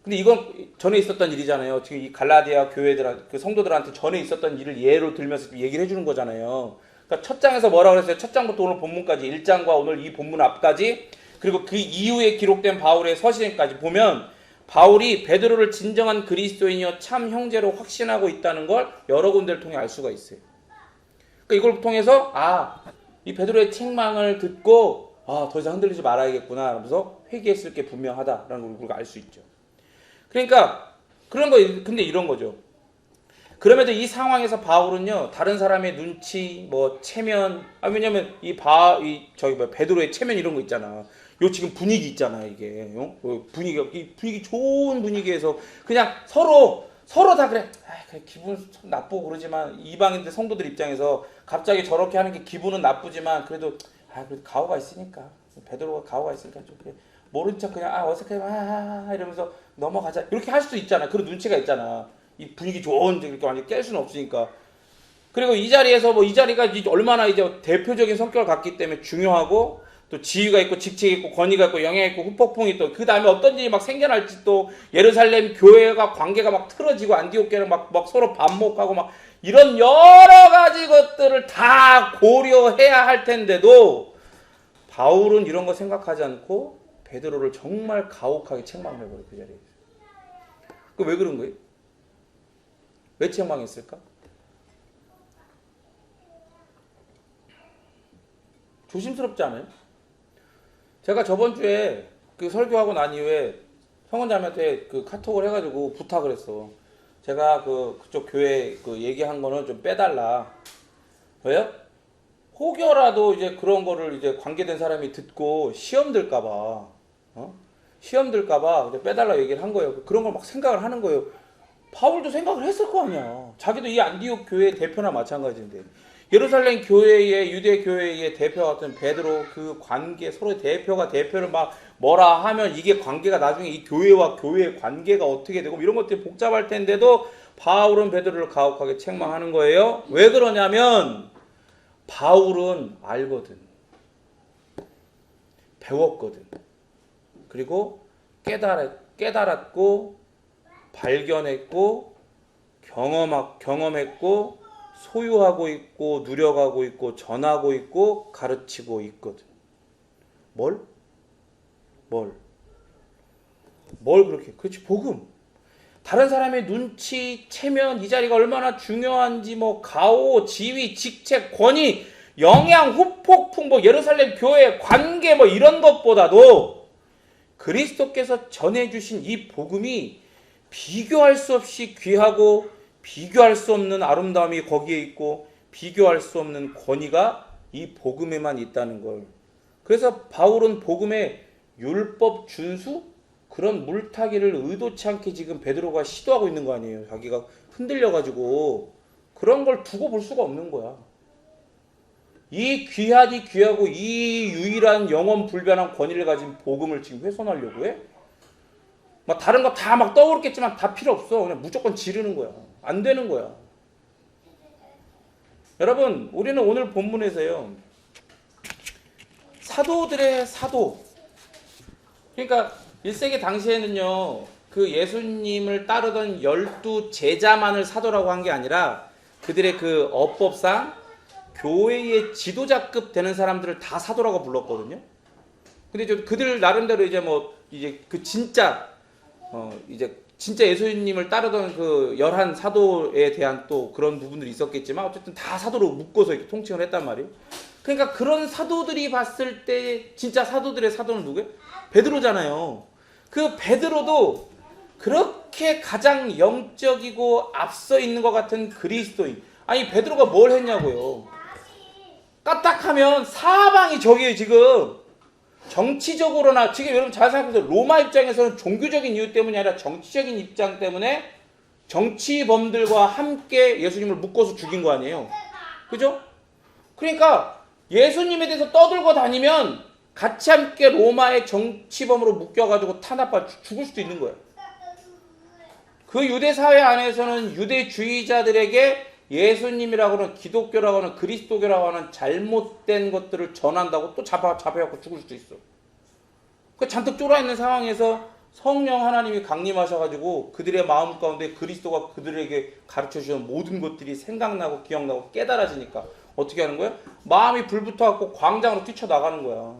[SPEAKER 1] 근데 이건 전에 있었던 일이잖아요. 지금 이 갈라디아 그 성도들한테 전에 있었던 일을 예로 들면서 얘기를 해주는 거잖아요. 그러니까 첫 장에서 뭐라고 그랬어요? 첫 장부터 오늘 본문까지 1장과 오늘 이 본문 앞까지 그리고 그 이후에 기록된 바울의 서신까지 보면 바울이 베드로를 진정한 그리스도인이여 참 형제로 확신하고 있다는 걸 여러 군데를 통해 알 수가 있어요. 그러니까 이걸 통해서 이 베드로의 책망을 듣고 더 이상 흔들리지 말아야겠구나 하면서 회개했을 게 분명하다라는 걸 우리가 알 수 있죠. 그러니까 그런 거 근데 이런 거죠. 그럼에도 이 상황에서 바울은요 다른 사람의 눈치 체면 왜냐면 베드로의 체면 이런 거 있잖아. 요 지금 분위기 있잖아 이게 분위기 좋은 분위기에서 그냥 서로 다 그래 기분 나쁘고 그러지만 이방인들 성도들 입장에서 갑자기 저렇게 하는 게 기분은 나쁘지만 그래도 가오가 있으니까 베드로가 가오가 있으니까 좀 그래 모른 척 그냥 어색해 이러면서 넘어가자 이렇게 할 수도 있잖아. 그런 눈치가 있잖아. 이 분위기 좋은 이렇게 완전 깰 수는 없으니까. 그리고 이 자리에서 이 자리가 얼마나 이제 대표적인 성격을 갖기 때문에 중요하고 또 지위가 있고 직책이 있고 권위가 있고 영향이 있고 후폭풍이 또 그 다음에 어떤 일이 막 생겨날지 또 예루살렘 교회가 관계가 막 틀어지고 안디옥 교회는 막 서로 반목하고 막 이런 여러 가지 것들을 다 고려해야 할 텐데도 바울은 이런 거 생각하지 않고 베드로를 정말 가혹하게 책망해버려요. 그 자리에서. 왜 그런 거예요? 왜 책망했을까? 조심스럽지 않아요? 제가 저번 주에 그 설교하고 난 이후에 성원자매한테 그 카톡을 해가지고 부탁을 했어. 제가 그쪽 교회 얘기한 거는 좀 빼달라. 왜요? 혹여라도 이제 그런 거를 이제 관계된 사람이 듣고 시험 들까봐, 시험 들까봐 빼달라 얘기를 한 거예요. 그런 걸 막 생각을 하는 거예요. 바울도 생각을 했을 거 아니야. 자기도 이 안디옥 교회 대표나 마찬가지인데. 예루살렘 교회의 유대 교회의 대표 같은 베드로 그 관계 서로의 대표를 막 뭐라 하면 이게 관계가 나중에 이 교회와 교회의 관계가 어떻게 되고 이런 것들이 복잡할 텐데도 바울은 베드로를 가혹하게 책망하는 거예요. 왜 그러냐면 바울은 알거든. 배웠거든. 그리고 깨달았고 발견했고 경험했고 소유하고 있고 누려가고 있고 전하고 있고 가르치고 있거든. 뭘 그렇게? 그렇지, 복음. 다른 사람의 눈치, 체면, 이 자리가 얼마나 중요한지 가오, 지위, 직책, 권위, 영향, 후폭풍, 예루살렘 교회 관계 이런 것보다도 그리스도께서 전해주신 이 복음이 비교할 수 없이 귀하고 비교할 수 없는 아름다움이 거기에 있고 비교할 수 없는 권위가 이 복음에만 있다는 걸. 그래서 바울은 복음의 율법 준수? 그런 물타기를 의도치 않게 지금 베드로가 시도하고 있는 거 아니에요. 자기가 흔들려가지고 그런 걸 두고 볼 수가 없는 거야. 이 귀하고 이 유일한 영원 불변한 권위를 가진 복음을 지금 훼손하려고 해? 다른 거 다 떠오르겠지만 다 필요 없어. 그냥 무조건 지르는 거야. 안 되는 거야. 여러분, 우리는 오늘 본문에서요, 사도들의 사도. 그러니까 1세기 당시에는요, 그 예수님을 따르던 12 제자만을 사도라고 한 게 아니라 그들의 그 어법상 교회의 지도자급 되는 사람들을 다 사도라고 불렀거든요. 근데 그들 나름대로 이제 그 진짜 예수님을 따르던 그 11 사도에 대한 또 그런 부분들이 있었겠지만 어쨌든 다 사도로 묶어서 이렇게 통칭을 했단 말이에요. 그러니까 그런 사도들이 봤을 때 진짜 사도들의 사도는 누구예요? 베드로잖아요. 그 베드로도 그렇게 가장 영적이고 앞서 있는 것 같은 그리스도인. 아니 베드로가 뭘 했냐고요. 까딱하면 사방이 저기에 지금 정치적으로나 지금 여러분 잘 생각해보세요. 로마 입장에서는 종교적인 이유 때문이 아니라 정치적인 입장 때문에 정치범들과 함께 예수님을 묶어서 죽인 거 아니에요. 그죠? 그러니까 예수님에 대해서 떠들고 다니면 같이 함께 로마의 정치범으로 묶여가지고 탄압받아 죽을 수도 있는 거예요. 그 유대 사회 안에서는 유대주의자들에게 예수님이라고 하는 기독교라고 하는 그리스도교라고 하는 잘못된 것들을 전한다고 또 잡혀갖고 죽을 수도 있어. 그 잔뜩 쫄아있는 상황에서 성령 하나님이 강림하셔가지고 그들의 마음 가운데 그리스도가 그들에게 가르쳐주신 모든 것들이 생각나고 기억나고 깨달아지니까 어떻게 하는 거야? 마음이 불붙어갖고 광장으로 뛰쳐나가는 거야.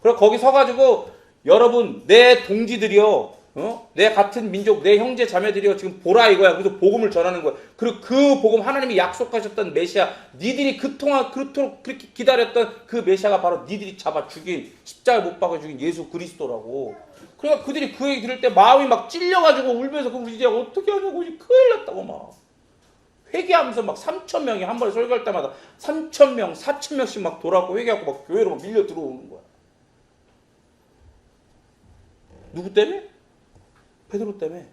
[SPEAKER 1] 그래서 거기 서가지고 여러분 내 동지들이요, 내 같은 민족, 내 형제 자매들이여 지금 보라 이거야. 그래서 복음을 전하는 거야. 그리고 그 복음 하나님이 약속하셨던 메시아, 니들이 그토록 그렇게 기다렸던 그 메시아가 바로 니들이 잡아 죽인, 십자가에 못 박아 죽인 예수 그리스도라고. 그러니까 그들이 그 얘기 들을 때 마음이 막 찔려가지고 울면서 그럼 이제 어떻게 하냐고 이제 큰일 났다고 막 회개하면서 막 3,000명이 한 번에 설교할 때마다 3,000명, 4,000명씩 막 돌아오고 회개하고 막 교회로 막 밀려 들어오는 거야. 누구 때문에? 베드로 때문에.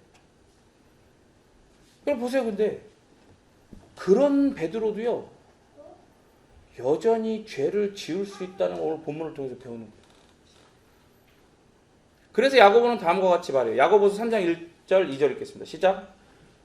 [SPEAKER 1] 그럼 보세요. 근데 그런 베드로도요 여전히 죄를 지을 수 있다는 걸 오늘 본문을 통해서 배우는 거예요. 그래서 야고보는 다음과 같이 말해요. 야고보서 3장 1절 2절 읽겠습니다. 시작.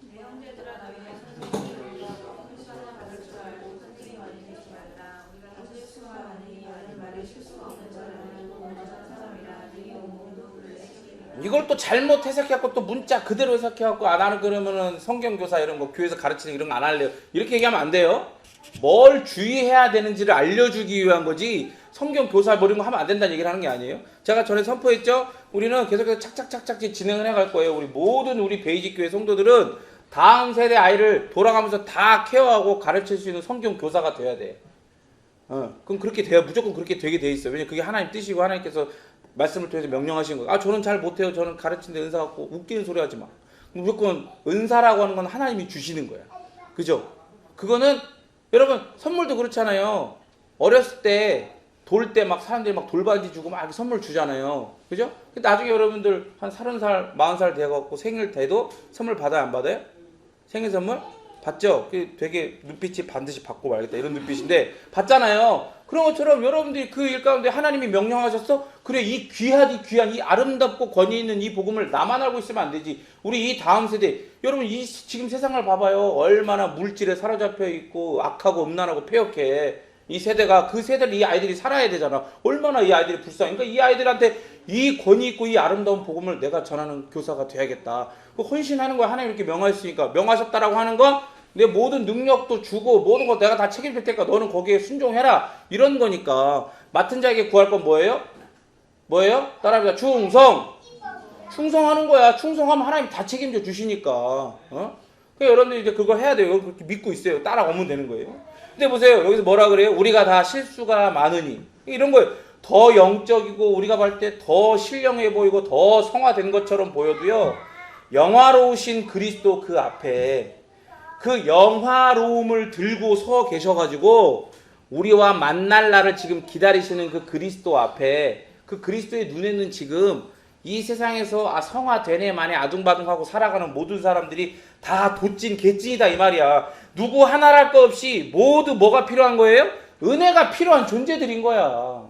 [SPEAKER 2] 내 형제들아 너희가 선생님을 선생님을 받을 줄 알고 선생님 많이 되지 말라. 우리가 실수가 많으니 많은 말이 실수가 없는 자라는 온전한 사람이라. 너희 온몸도 그를 지키리라.
[SPEAKER 1] 이걸 또 잘못 해석해갖고 또 문자 그대로 해석해갖고 나는 그러면은 성경교사 이런 거 교회에서 가르치는 이런 거 안 할래요. 이렇게 얘기하면 안 돼요. 뭘 주의해야 되는지를 알려주기 위한 거지 성경교사 뭐 이런 거 하면 안 된다는 얘기를 하는 게 아니에요. 제가 전에 선포했죠. 우리는 계속해서 착착착착 진행을 해갈 거예요. 우리 모든 우리 베이직 교회 성도들은 다음 세대 아이를 돌아가면서 다 케어하고 가르칠 수 있는 성경교사가 돼야 돼. 그럼 그렇게 돼야 무조건 그렇게 되게 돼 있어요. 왜냐면 그게 하나님 뜻이고 하나님께서 말씀을 통해서 명령하신 거예요. 저는 잘 못해요. 저는 가르치는데 은사 갖고 웃기는 소리 하지 마. 무조건 은사라고 하는 건 하나님이 주시는 거야. 그죠? 그거는 여러분 선물도 그렇잖아요. 어렸을 때 돌 때 막 사람들이 막 돌반지 주고 막 선물 주잖아요. 그죠? 근데 나중에 여러분들 한 30살, 40살 돼갖고 생일 돼도 선물 받아요? 안 받아요? 생일 선물? 받죠? 되게 눈빛이 반드시 받고 말겠다 이런 눈빛인데 받잖아요. 그런 것처럼 여러분들이 그 일 가운데 하나님이 명령하셨어? 그래 이 귀한 이 아름답고 권위 있는 이 복음을 나만 알고 있으면 안 되지. 우리 이 다음 세대 여러분 이 지금 세상을 봐봐요. 얼마나 물질에 사로잡혀 있고 악하고 음란하고 폐역해. 이 세대가 그 세대를 이 아이들이 살아야 되잖아. 얼마나 이 아이들이 불쌍해. 그러니까 이 아이들한테 이 권위 있고 이 아름다운 복음을 내가 전하는 교사가 돼야겠다. 그 헌신하는 거야. 하나님 이렇게 명하셨으니까. 명하셨다라고 하는 건 내 모든 능력도 주고 모든 거 내가 다 책임질 테니까 너는 거기에 순종해라. 이런 거니까. 맡은 자에게 구할 건 뭐예요? 뭐예요? 따라합니다. 충성하는 거야. 충성하면 하나님 다 책임져 주시니까. 그러니까 여러분들 이제 그거 해야 돼요. 그렇게 믿고 있어요. 따라오면 되는 거예요. 근데 보세요. 여기서 뭐라 그래요? 우리가 다 실수가 많으니. 이런 거예요. 더 영적이고 우리가 볼 때 더 신령해 보이고 더 성화된 것처럼 보여도요. 영화로우신 그리스도 그 앞에 그 영화로움을 들고 서 계셔가지고 우리와 만날 날을 지금 기다리시는 그 그리스도 앞에 그 그리스도의 눈에는 지금 이 세상에서 성화되네 만에 아둥바둥하고 살아가는 모든 사람들이 다 도찐 개찐이다 이 말이야. 누구 하나랄 거 없이 모두 뭐가 필요한 거예요? 은혜가 필요한 존재들인 거야.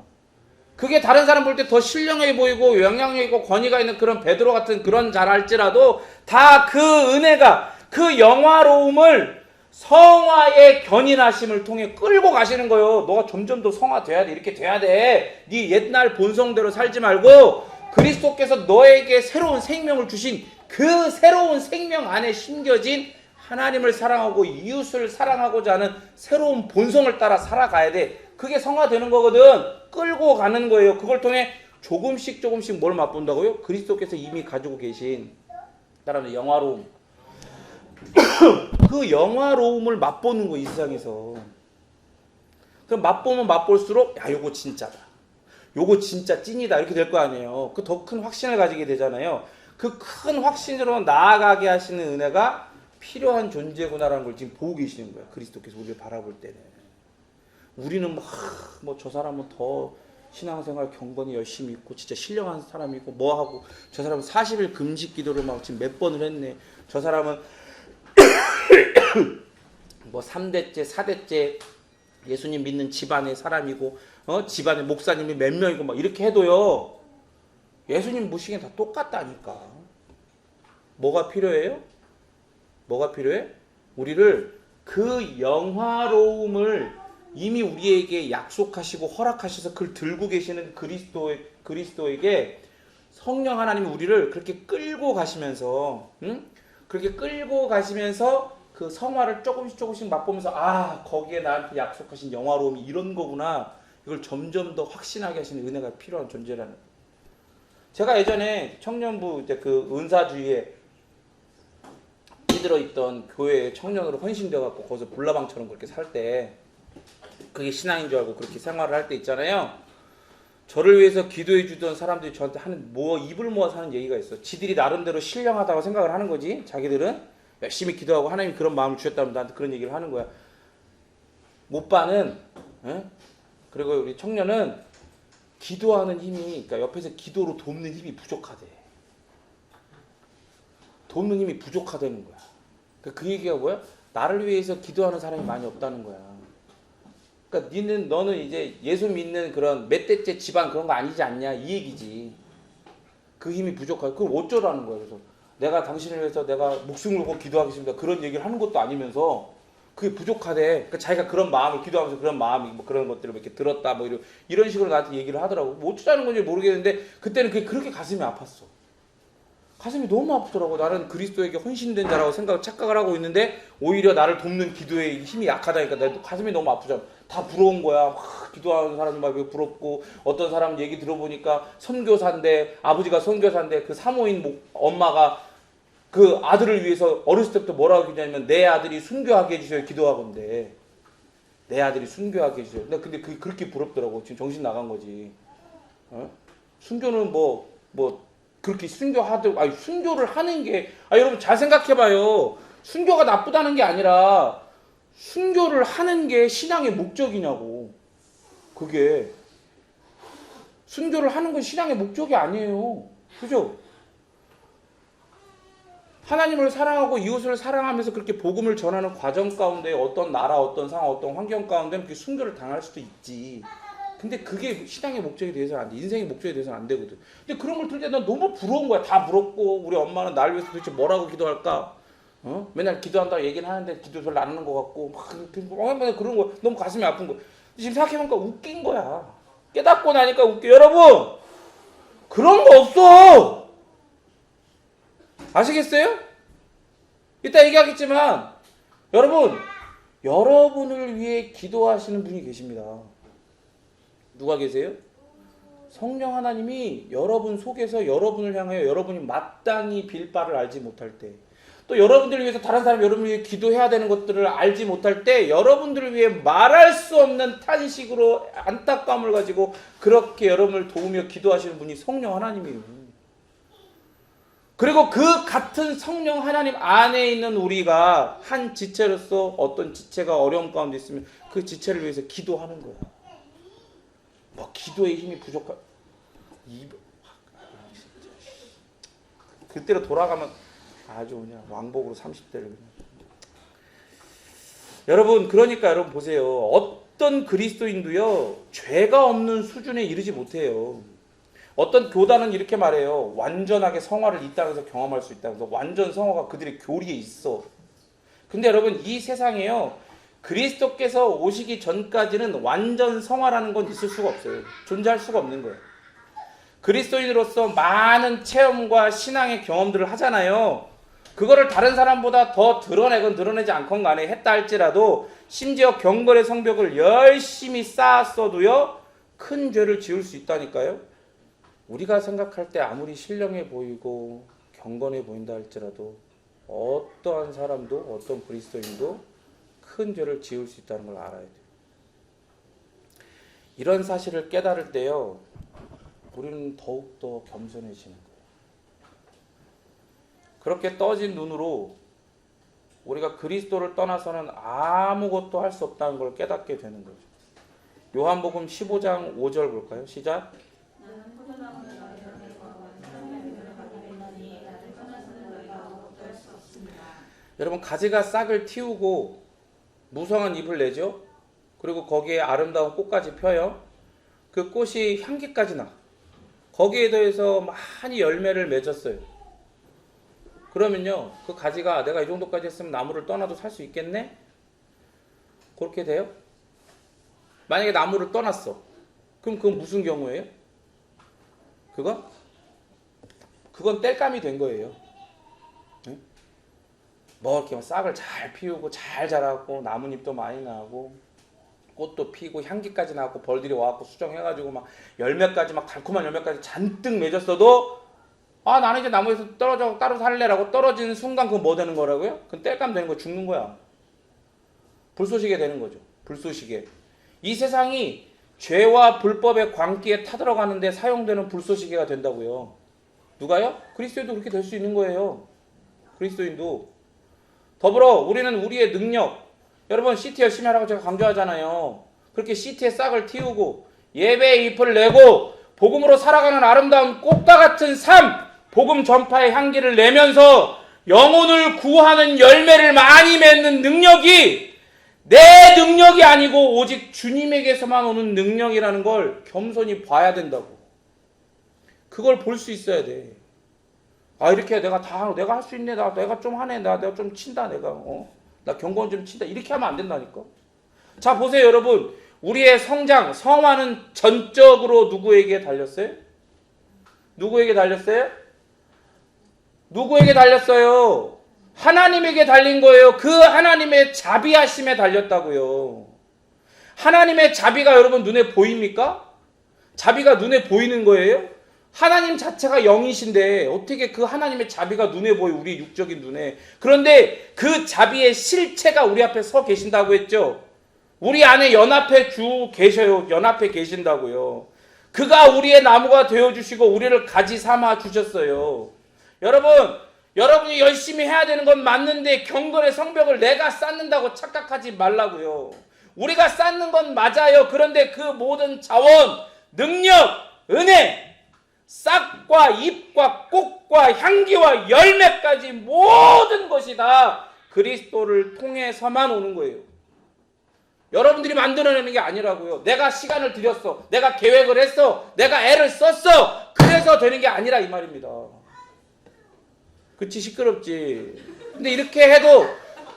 [SPEAKER 1] 그게 다른 사람 볼 때 더 신령해 보이고 영향력 있고 권위가 있는 그런 베드로 같은 그런 자랄지라도 다 그 은혜가 그 영화로움을 성화의 견인하심을 통해 끌고 가시는 거예요. 너가 점점 더 성화돼야 돼. 이렇게 돼야 돼. 네 옛날 본성대로 살지 말고 그리스도께서 너에게 새로운 생명을 주신 그 새로운 생명 안에 심겨진 하나님을 사랑하고 이웃을 사랑하고자 하는 새로운 본성을 따라 살아가야 돼. 그게 성화되는 거거든. 끌고 가는 거예요. 그걸 통해 조금씩 뭘 맛본다고요? 그리스도께서 이미 가지고 계신 따라하는 영화로움. 그 영화로움을 맛보는 거 이 세상에서. 그럼 맛보면 맛볼수록 야 요거 진짜다. 요거 진짜 찐이다. 이렇게 될 거 아니에요. 그 더 큰 확신을 가지게 되잖아요. 그 큰 확신으로 나아가게 하시는 은혜가 필요한 존재구나라는 걸 지금 보고 계시는 거야. 그리스도께서 우리를 바라볼 때는. 우리는 뭐 저 사람은 더 신앙생활 경건히 열심히 있고 진짜 신령한 사람이고 뭐하고 저 사람은 40일 금식 기도를 막 지금 몇 번을 했네. 저 사람은 뭐 3대째 4대째 예수님 믿는 집안의 사람이고 집안의 목사님이 몇 명이고 막 이렇게 해도요. 예수님 모시기엔 다 똑같다니까. 뭐가 필요해요? 뭐가 필요해? 우리를 그 영화로움을 이미 우리에게 약속하시고 허락하셔서 그걸 들고 계시는 그리스도에게 성령 하나님이 우리를 그렇게 끌고 가시면서 그렇게 끌고 가시면서 그 성화를 조금씩 맛보면서 거기에 나한테 약속하신 영화로움이 이런 거구나. 이걸 점점 더 확신하게 하시는 은혜가 필요한 존재라는 거예요. 제가 예전에 청년부 이제 그 은사주의에 찌들어 있던 교회에 청년으로 헌신돼 갖고 거기서 불나방처럼 그렇게 살 때 그게 신앙인 줄 알고 그렇게 생활을 할 때 있잖아요. 저를 위해서 기도해 주던 사람들이 저한테 하는 입을 모아서 하는 얘기가 있어. 지들이 나름대로 신령하다고 생각을 하는 거지. 자기들은 열심히 기도하고 하나님이 그런 마음을 주셨다면 나한테 그런 얘기를 하는 거야. 못빠는 그리고 우리 청년은 기도하는 힘이, 그러니까 옆에서 기도로 돕는 힘이 부족하대. 돕는 힘이 부족하다는 거야. 그러니까 그 얘기가 뭐야? 나를 위해서 기도하는 사람이 많이 없다는 거야. 그러니까 너는 이제 예수 믿는 그런 몇 대째 집안 그런 거 아니지 않냐 이 얘기지. 그 힘이 부족하고 그걸 어쩌라는 거야. 그래서 내가 당신을 위해서 내가 목숨을 걸고 기도하겠습니다. 그런 얘기를 하는 것도 아니면서 그게 부족하대. 그러니까 자기가 그런 마음을 기도하면서 그런 마음이 뭐 그런 것들을 이렇게 들었다 뭐 이런 식으로 나한테 얘기를 하더라고. 뭐 어쩌자는 건지 모르겠는데 그때는 그게 그렇게 가슴이 아팠어. 가슴이 너무 아프더라고. 나는 그리스도에게 헌신된 자라고 착각을 하고 있는데 오히려 나를 돕는 기도의 힘이 약하다니까 내 가슴이 너무 아프잖아. 다 부러운 거야. 막 기도하는 사람들 막 부럽고 어떤 사람 얘기 들어보니까 선교사인데 아버지가 선교사인데 그 사모인 엄마가 그 아들을 위해서 어렸을 때부터 뭐라고 기도하냐면 내 아들이 순교하게 해주셔요 기도하건대. 내 아들이 순교하게 해주셔요. 근데 그게 그렇게 부럽더라고. 지금 정신 나간 거지. 순교는 뭐 그렇게 순교를 하는 게, 여러분 잘 생각해봐요. 순교가 나쁘다는 게 아니라, 순교를 하는 게 신앙의 목적이냐고. 그게. 순교를 하는 건 신앙의 목적이 아니에요. 그죠? 하나님을 사랑하고 이웃을 사랑하면서 그렇게 복음을 전하는 과정 가운데 어떤 나라, 어떤 상황, 어떤 환경 가운데 그렇게 순교를 당할 수도 있지. 근데 그게 신앙의 목적에 대해서는 안 돼. 인생의 목적에 대해서는 안 되거든. 근데 그런 걸 들을 때 난 너무 부러운 거야. 다 부럽고 우리 엄마는 나를 위해서 도대체 뭐라고 기도할까? 맨날 기도한다고 얘기는 하는데 기도 별로 안 하는 것 같고 막 그런 거 너무 가슴이 아픈 거. 지금 생각해보니까 웃긴 거야. 깨닫고 나니까 웃겨. 여러분 그런 거 없어. 아시겠어요? 이따 얘기하겠지만 여러분을 위해 기도하시는 분이 계십니다. 누가 계세요? 성령 하나님이 여러분 속에서 여러분을 향하여 여러분이 마땅히 빌 바를 알지 못할 때, 또 여러분들을 위해서 다른 사람이 여러분을 위해 기도해야 되는 것들을 알지 못할 때 여러분들을 위해 말할 수 없는 탄식으로 안타까움을 가지고 그렇게 여러분을 도우며 기도하시는 분이 성령 하나님이에요. 그리고 그 같은 성령 하나님 안에 있는 우리가 한 지체로서 어떤 지체가 어려움 가운데 있으면 그 지체를 위해서 기도하는 거야. 뭐 기도의 힘이 부족한 그때로 돌아가면 아주 그냥 왕복으로 30대를 여러분. 그러니까 여러분 보세요. 어떤 그리스도인도요 죄가 없는 수준에 이르지 못해요. 어떤 교단은 이렇게 말해요. 완전하게 성화를 이 땅에서 경험할 수 있다. 그래서 완전 성화가 그들의 교리에 있어. 근데 여러분 이 세상에요 그리스도께서 오시기 전까지는 완전 성화라는 건 있을 수가 없어요. 존재할 수가 없는 거예요. 그리스도인으로서 많은 체험과 신앙의 경험들을 하잖아요. 그거를 다른 사람보다 더 드러내건 드러내지 않건 간에 했다 할지라도 심지어 경건의 성벽을 열심히 쌓았어도요 큰 죄를 지을 수 있다니까요. 우리가 생각할 때 아무리 신령해 보이고 경건해 보인다 할지라도 어떠한 사람도 어떤 그리스도인도 큰 죄를 지을 수 있다는 걸 알아야 돼요. 이런 사실을 깨달을 때요 우리는 더욱더 겸손해지는 거예요. 그렇게 떠진 눈으로 우리가 그리스도를 떠나서는 아무것도 할 수 없다는 걸 깨닫게 되는 거죠. 요한복음 15장 5절 볼까요? 시작. 여러분 가지가 싹을 틔우고 무성한 잎을 내죠. 그리고 거기에 아름다운 꽃까지 펴요. 그 꽃이 향기까지 나. 거기에 더해서 많이 열매를 맺었어요. 그러면요 그 가지가 내가 이 정도까지 했으면 나무를 떠나도 살 수 있겠네? 그렇게 돼요? 만약에 나무를 떠났어. 그럼 그건 무슨 경우예요? 그건 땔감이 된 거예요. 뭐 이렇게 싹을 잘 피우고 잘 자라고 나뭇잎도 많이 나고 꽃도 피고 향기까지 나고 벌들이 와갖고 수정해가지고 막 열매까지 막 달콤한 열매까지 잔뜩 맺었어도 아 나는 이제 나무에서 떨어져 따로 살래라고 떨어지는 순간 그건 뭐 되는 거라고요? 그건 땔감 되는 거 죽는 거야. 불쏘시개 되는 거죠. 불쏘시개. 이 세상이 죄와 불법의 광기에 타들어가는데 사용되는 불쏘시개가 된다고요. 누가요? 그리스도인도 그렇게 될 수 있는 거예요. 그리스도인도. 더불어 우리는 우리의 능력, 여러분 CT 열심히 하라고 제가 강조하잖아요. 그렇게 CT의 싹을 틔우고 예배의 잎을 내고 복음으로 살아가는 아름다운 꽃과 같은 삶, 복음 전파의 향기를 내면서 영혼을 구하는 열매를 많이 맺는 능력이 내 능력이 아니고 오직 주님에게서만 오는 능력이라는 걸 겸손히 봐야 된다고. 그걸 볼 수 있어야 돼. 아 이렇게 내가 할 수 있네. 내가 좀 하네. 내가 좀 친다. 나 경건 좀 친다. 이렇게 하면 안 된다니까. 자 보세요 여러분. 우리의 성장, 성화는 전적으로 누구에게 달렸어요? 누구에게 달렸어요? 누구에게 달렸어요? 하나님에게 달린 거예요. 그 하나님의 자비하심에 달렸다고요. 하나님의 자비가 여러분 눈에 보입니까? 자비가 눈에 보이는 거예요? 하나님 자체가 영이신데 어떻게 그 하나님의 자비가 눈에 보여, 우리 육적인 눈에. 그런데 그 자비의 실체가 우리 앞에 서 계신다고 했죠. 우리 안에 연합해 계셔요. 연합해 계신다고요. 그가 우리의 나무가 되어주시고 우리를 가지 삼아 주셨어요. 여러분이 열심히 해야 되는 건 맞는데 경건의 성벽을 내가 쌓는다고 착각하지 말라고요. 우리가 쌓는 건 맞아요. 그런데 그 모든 자원, 능력, 은혜, 싹과 잎과 꽃과 향기와 열매까지 모든 것이 다 그리스도를 통해서만 오는 거예요. 여러분들이 만들어내는 게 아니라고요. 내가 시간을 들였어. 내가 계획을 했어. 내가 애를 썼어. 그래서 되는 게 아니라 이 말입니다. 그치 시끄럽지. 근데 이렇게 해도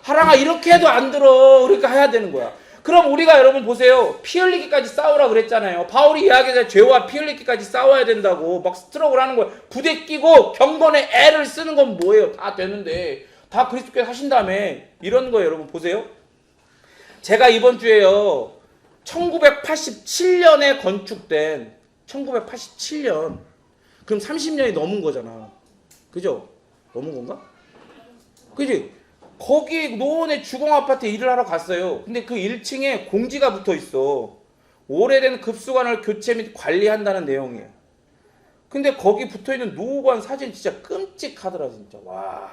[SPEAKER 1] 하랑아 이렇게 해도 안 들어. 그러니까 해야 되는 거야. 그럼 우리가 여러분 보세요. 피 흘리기까지 싸우라 그랬잖아요. 바울이 이야기하자 죄와 피 흘리기까지 싸워야 된다고 막 스트럭을 하는 거예요. 부대 끼고 경건에 애를 쓰는 건 뭐예요? 다 되는데 다 그리스도께서 하신 다음에 이런 거예요. 여러분 보세요. 제가 이번 주에요. 1987년에 건축된 1987년 그럼 30년이 넘은 거잖아. 그죠? 넘은 건가? 그지? 거기 노원의 주공아파트에 일을 하러 갔어요. 근데 그 1층에 공지가 붙어 있어. 오래된 급수관을 교체 및 관리한다는 내용이에요. 근데 거기 붙어 있는 노후관 사진 진짜 끔찍하더라 진짜. 와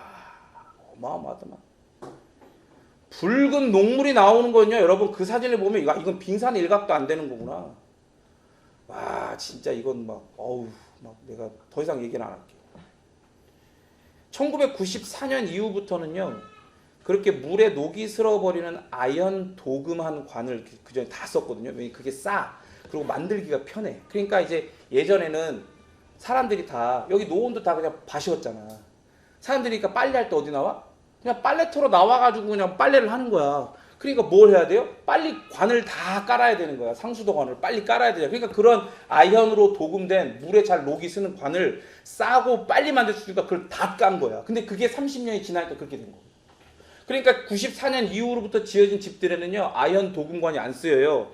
[SPEAKER 1] 어마어마하더만. 붉은 녹물이 나오는 거는요. 여러분 그 사진을 보면 이건 빙산 일각도 안 되는 거구나. 와 진짜 이건 막 내가 더 이상 얘기는 안 할게요. 1994년 이후부터는요. 그렇게 물에 녹이 슬어버리는 아연 도금한 관을 그전에 다 썼거든요. 왜냐면 그게 싸. 그리고 만들기가 편해. 그러니까 이제 예전에는 사람들이 다 여기 노원도 다 그냥 밭이었잖아. 사람들이 그러니까 빨래할 때 어디 나와? 그냥 빨래터로 나와가지고 그냥 빨래를 하는 거야. 그러니까 뭘 해야 돼요? 빨리 관을 다 깔아야 되는 거야. 상수도관을 빨리 깔아야 돼요. 그러니까 그런 아연으로 도금된 물에 잘 녹이 쓰는 관을 싸고 빨리 만들 수 있으니까 그걸 다 깐 거야. 근데 그게 30년이 지나니까 그렇게 된 거야. 그러니까 94년 이후로부터 지어진 집들에는요 아연 도금관이 안 쓰여요.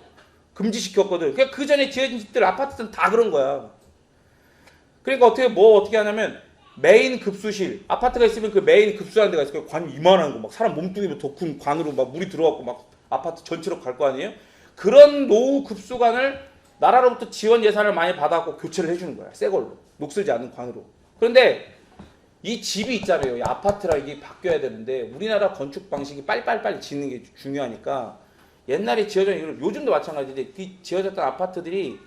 [SPEAKER 1] 금지시켰거든. 그러니까 그 전에 지어진 집들 아파트는 다 그런 거야. 그러니까 어떻게 하냐면 메인 급수실 아파트가 있으면 그 메인 급수하는 데가 있어요. 관이 이만한 거 막 사람 몸뚱이보다 더 큰 관으로 막 물이 들어가고 막 아파트 전체로 갈 거 아니에요. 그런 노후 급수관을 나라로부터 지원 예산을 많이 받아갖고 교체를 해주는 거야. 새 걸로 녹슬지 않는 관으로. 그런데 이 집이 있잖아요. 이 아파트라 이게 바뀌어야 되는데 우리나라 건축 방식이 빨리 짓는 게 중요하니까 옛날에 지어진 요즘도 마찬가지인데 그 지어졌던 아파트들이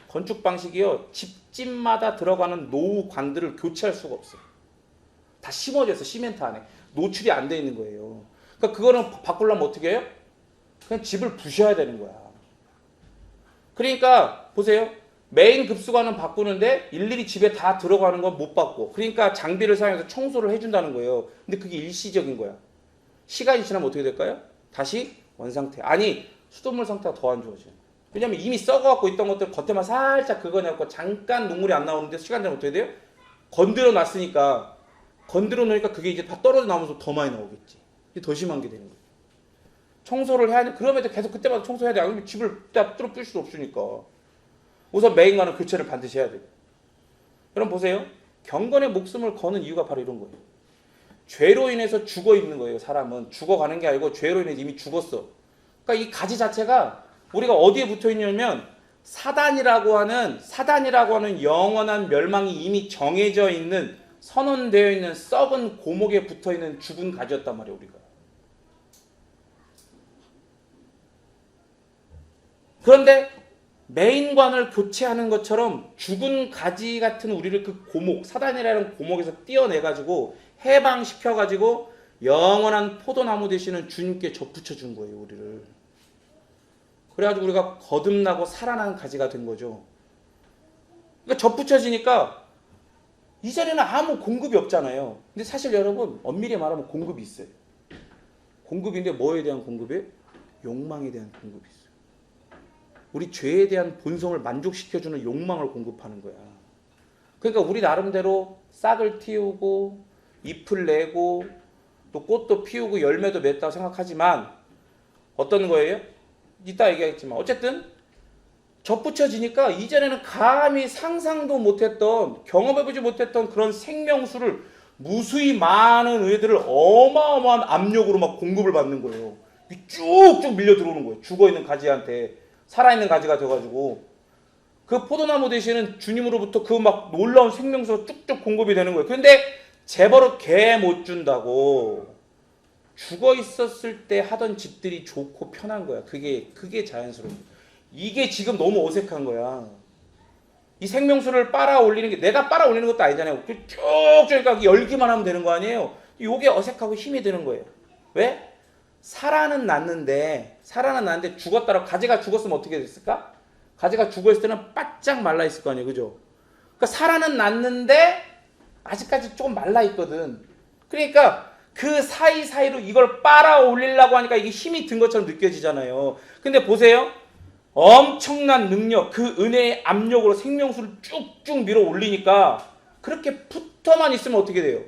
[SPEAKER 1] 건축 방식이요. 집집마다 들어가는 노후 관들을 교체할 수가 없어요. 다 심어져 있어. 시멘트 안에. 노출이 안 돼 있는 거예요. 그러니까 그거는 바꾸려면 어떻게 해요? 그냥 집을 부셔야 되는 거야. 그러니까 보세요. 메인 급수관은 바꾸는데 일일이 집에 다 들어가는 건 못 바꿔. 그러니까 장비를 사용해서 청소를 해준다는 거예요. 근데 그게 일시적인 거야. 시간이 지나면 어떻게 될까요? 다시 원상태. 아니 수돗물 상태가 더 안 좋아져요. 왜냐면 이미 썩어갖고 있던 것들 겉에만 살짝 긁어내고 잠깐 눈물이 안 나오는데 시간 지나면 어떻게 돼요? 건드려 놓으니까 그게 이제 다 떨어져 나오면서 더 많이 나오겠지. 이게 더 심한 게 되는 거예요. 청소를 해야 돼. 그럼에도 계속 그때마다 청소해야 돼. 아니면 집을 뚫어 뿌릴 수 없으니까. 우선 매인과는 교체를 반드시 해야 돼요. 그럼 보세요. 경건의 목숨을 거는 이유가 바로 이런 거예요. 죄로 인해서 죽어 있는 거예요. 사람은 죽어가는 게 아니고 죄로 인해서 이미 죽었어. 그러니까 이 가지 자체가 우리가 어디에 붙어 있냐면 사단이라고 하는 영원한 멸망이 이미 정해져 있는, 선언되어 있는 썩은 고목에 붙어 있는 죽은 가지였단 말이에요. 우리가. 그런데 메인관을 교체하는 것처럼 죽은 가지 같은 우리를 그 고목, 사단이라는 고목에서 떼어내가지고 해방시켜가지고 영원한 포도나무 되시는 주님께 접붙여 준 거예요. 우리를. 그래가지고 우리가 거듭나고 살아난 가지가 된 거죠. 그러니까 접붙여지니까 이전에는 아무 공급이 없잖아요. 근데 사실 여러분 엄밀히 말하면 공급이 있어요. 공급인데 뭐에 대한 공급이에요? 욕망에 대한 공급이 있어요. 우리 죄에 대한 본성을 만족시켜주는 욕망을 공급하는 거야. 그러니까 우리 나름대로 싹을 틔우고 잎을 내고 또 꽃도 피우고 열매도 맺다고 생각하지만 어떤 거예요? 이따 얘기하겠지만 어쨌든 접붙여지니까 이전에는 감히 상상도 못했던, 경험해보지 못했던 그런 생명수를 무수히 많은 의들을 어마어마한 압력으로 막 공급을 받는 거예요. 쭉쭉 밀려 들어오는 거예요. 죽어있는 가지한테 살아있는 가지가 돼가지고 그 포도나무 대신은 주님으로부터 그 막 놀라운 생명수가 쭉쭉 공급이 되는 거예요. 그런데 재벌은 개 못 준다고 죽어 있었을 때 하던 집들이 좋고 편한 거야. 그게 자연스러운 거야. 이게 지금 너무 어색한 거야. 이 생명수를 빨아 올리는 게 내가 빨아 올리는 것도 아니잖아요. 쭉쭉 열기만 하면 되는 거 아니에요. 이게 어색하고 힘이 드는 거예요. 왜? 살아는 났는데 죽었다라고 가지가 죽었으면 어떻게 됐을까? 가지가 죽어있을 때는 바짝 말라 있을 거 아니에요. 그죠? 그러니까 살아는 났는데 아직까지 조금 말라 있거든. 그러니까 그 사이사이로 이걸 빨아 올리려고 하니까 이게 힘이 든 것처럼 느껴지잖아요. 근데 보세요. 엄청난 능력, 그 은혜의 압력으로 생명수를 쭉쭉 밀어 올리니까 그렇게 붙어만 있으면 어떻게 돼요?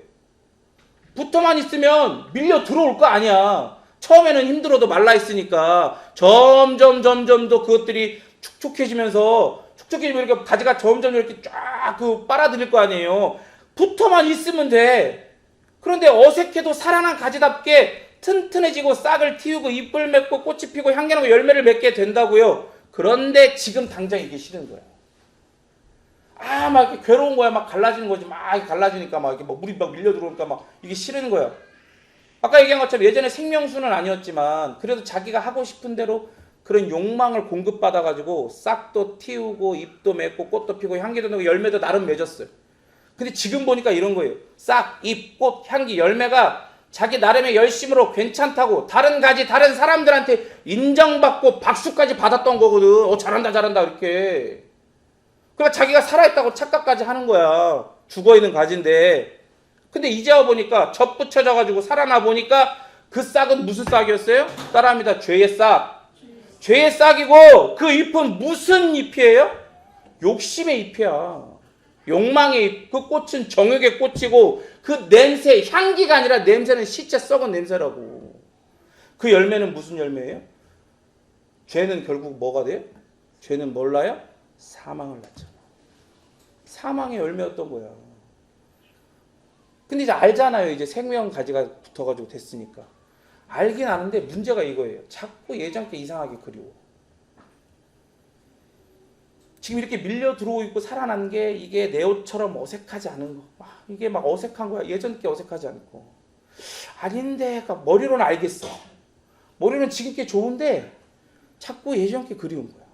[SPEAKER 1] 붙어만 있으면 밀려 들어올 거 아니야. 처음에는 힘들어도 말라 있으니까 점점 더 그것들이 촉촉해지면서 이렇게 가지가 점점 이렇게 쫙 빨아들일 거 아니에요. 붙어만 있으면 돼. 그런데 어색해도 살아난 가지답게 튼튼해지고 싹을 틔우고 잎을 맺고 꽃이 피고 향기 나고 열매를 맺게 된다고요. 그런데 지금 당장 이게 싫은 거야. 막 이렇게 괴로운 거야. 막 갈라지는 거지. 막 갈라지니까 막 이렇게 물이 막 밀려 들어오니까 막 이게 싫은 거야. 아까 얘기한 것처럼 예전에 생명수는 아니었지만 그래도 자기가 하고 싶은 대로 그런 욕망을 공급받아가지고 싹도 틔우고 잎도 맺고 꽃도 피고 향기도 나고 열매도 나름 맺었어요. 근데 지금 보니까 이런 거예요. 싹, 잎, 꽃, 향기, 열매가 자기 나름의 열심으로 괜찮다고 다른 가지, 다른 사람들한테 인정받고 박수까지 받았던 거거든. 잘한다 이렇게. 그러니까 자기가 살아있다고 착각까지 하는 거야. 죽어있는 가지인데. 근데 이제 와보니까 접붙여져가지고 살아나 보니까 그 싹은 무슨 싹이었어요? 따라합니다. 죄의 싹. 죄의 싹이고 그 잎은 무슨 잎이에요? 욕심의 잎이야. 욕망의 잎. 그 꽃은 정욕의 꽃이고 그 냄새, 향기가 아니라 냄새는 시체 썩은 냄새라고. 그 열매는 무슨 열매예요? 죄는 결국 뭐가 돼요? 죄는 뭘 낳아요? 사망을 낳잖아. 사망의 열매였던 거야. 근데 이제 알잖아요. 이제 생명 가지가 붙어가지고 됐으니까. 알긴 아는데 문제가 이거예요. 자꾸 예전께 이상하게 그리워. 지금 이렇게 밀려 들어오고 있고 살아난 게 이게 내 옷처럼 어색하지 않은 거. 이게 막 어색한 거야. 예전 게 어색하지 않고. 아닌데, 그러니까 머리로는 알겠어. 머리는 지금 게 좋은데 자꾸 예전 게 그리운 거야.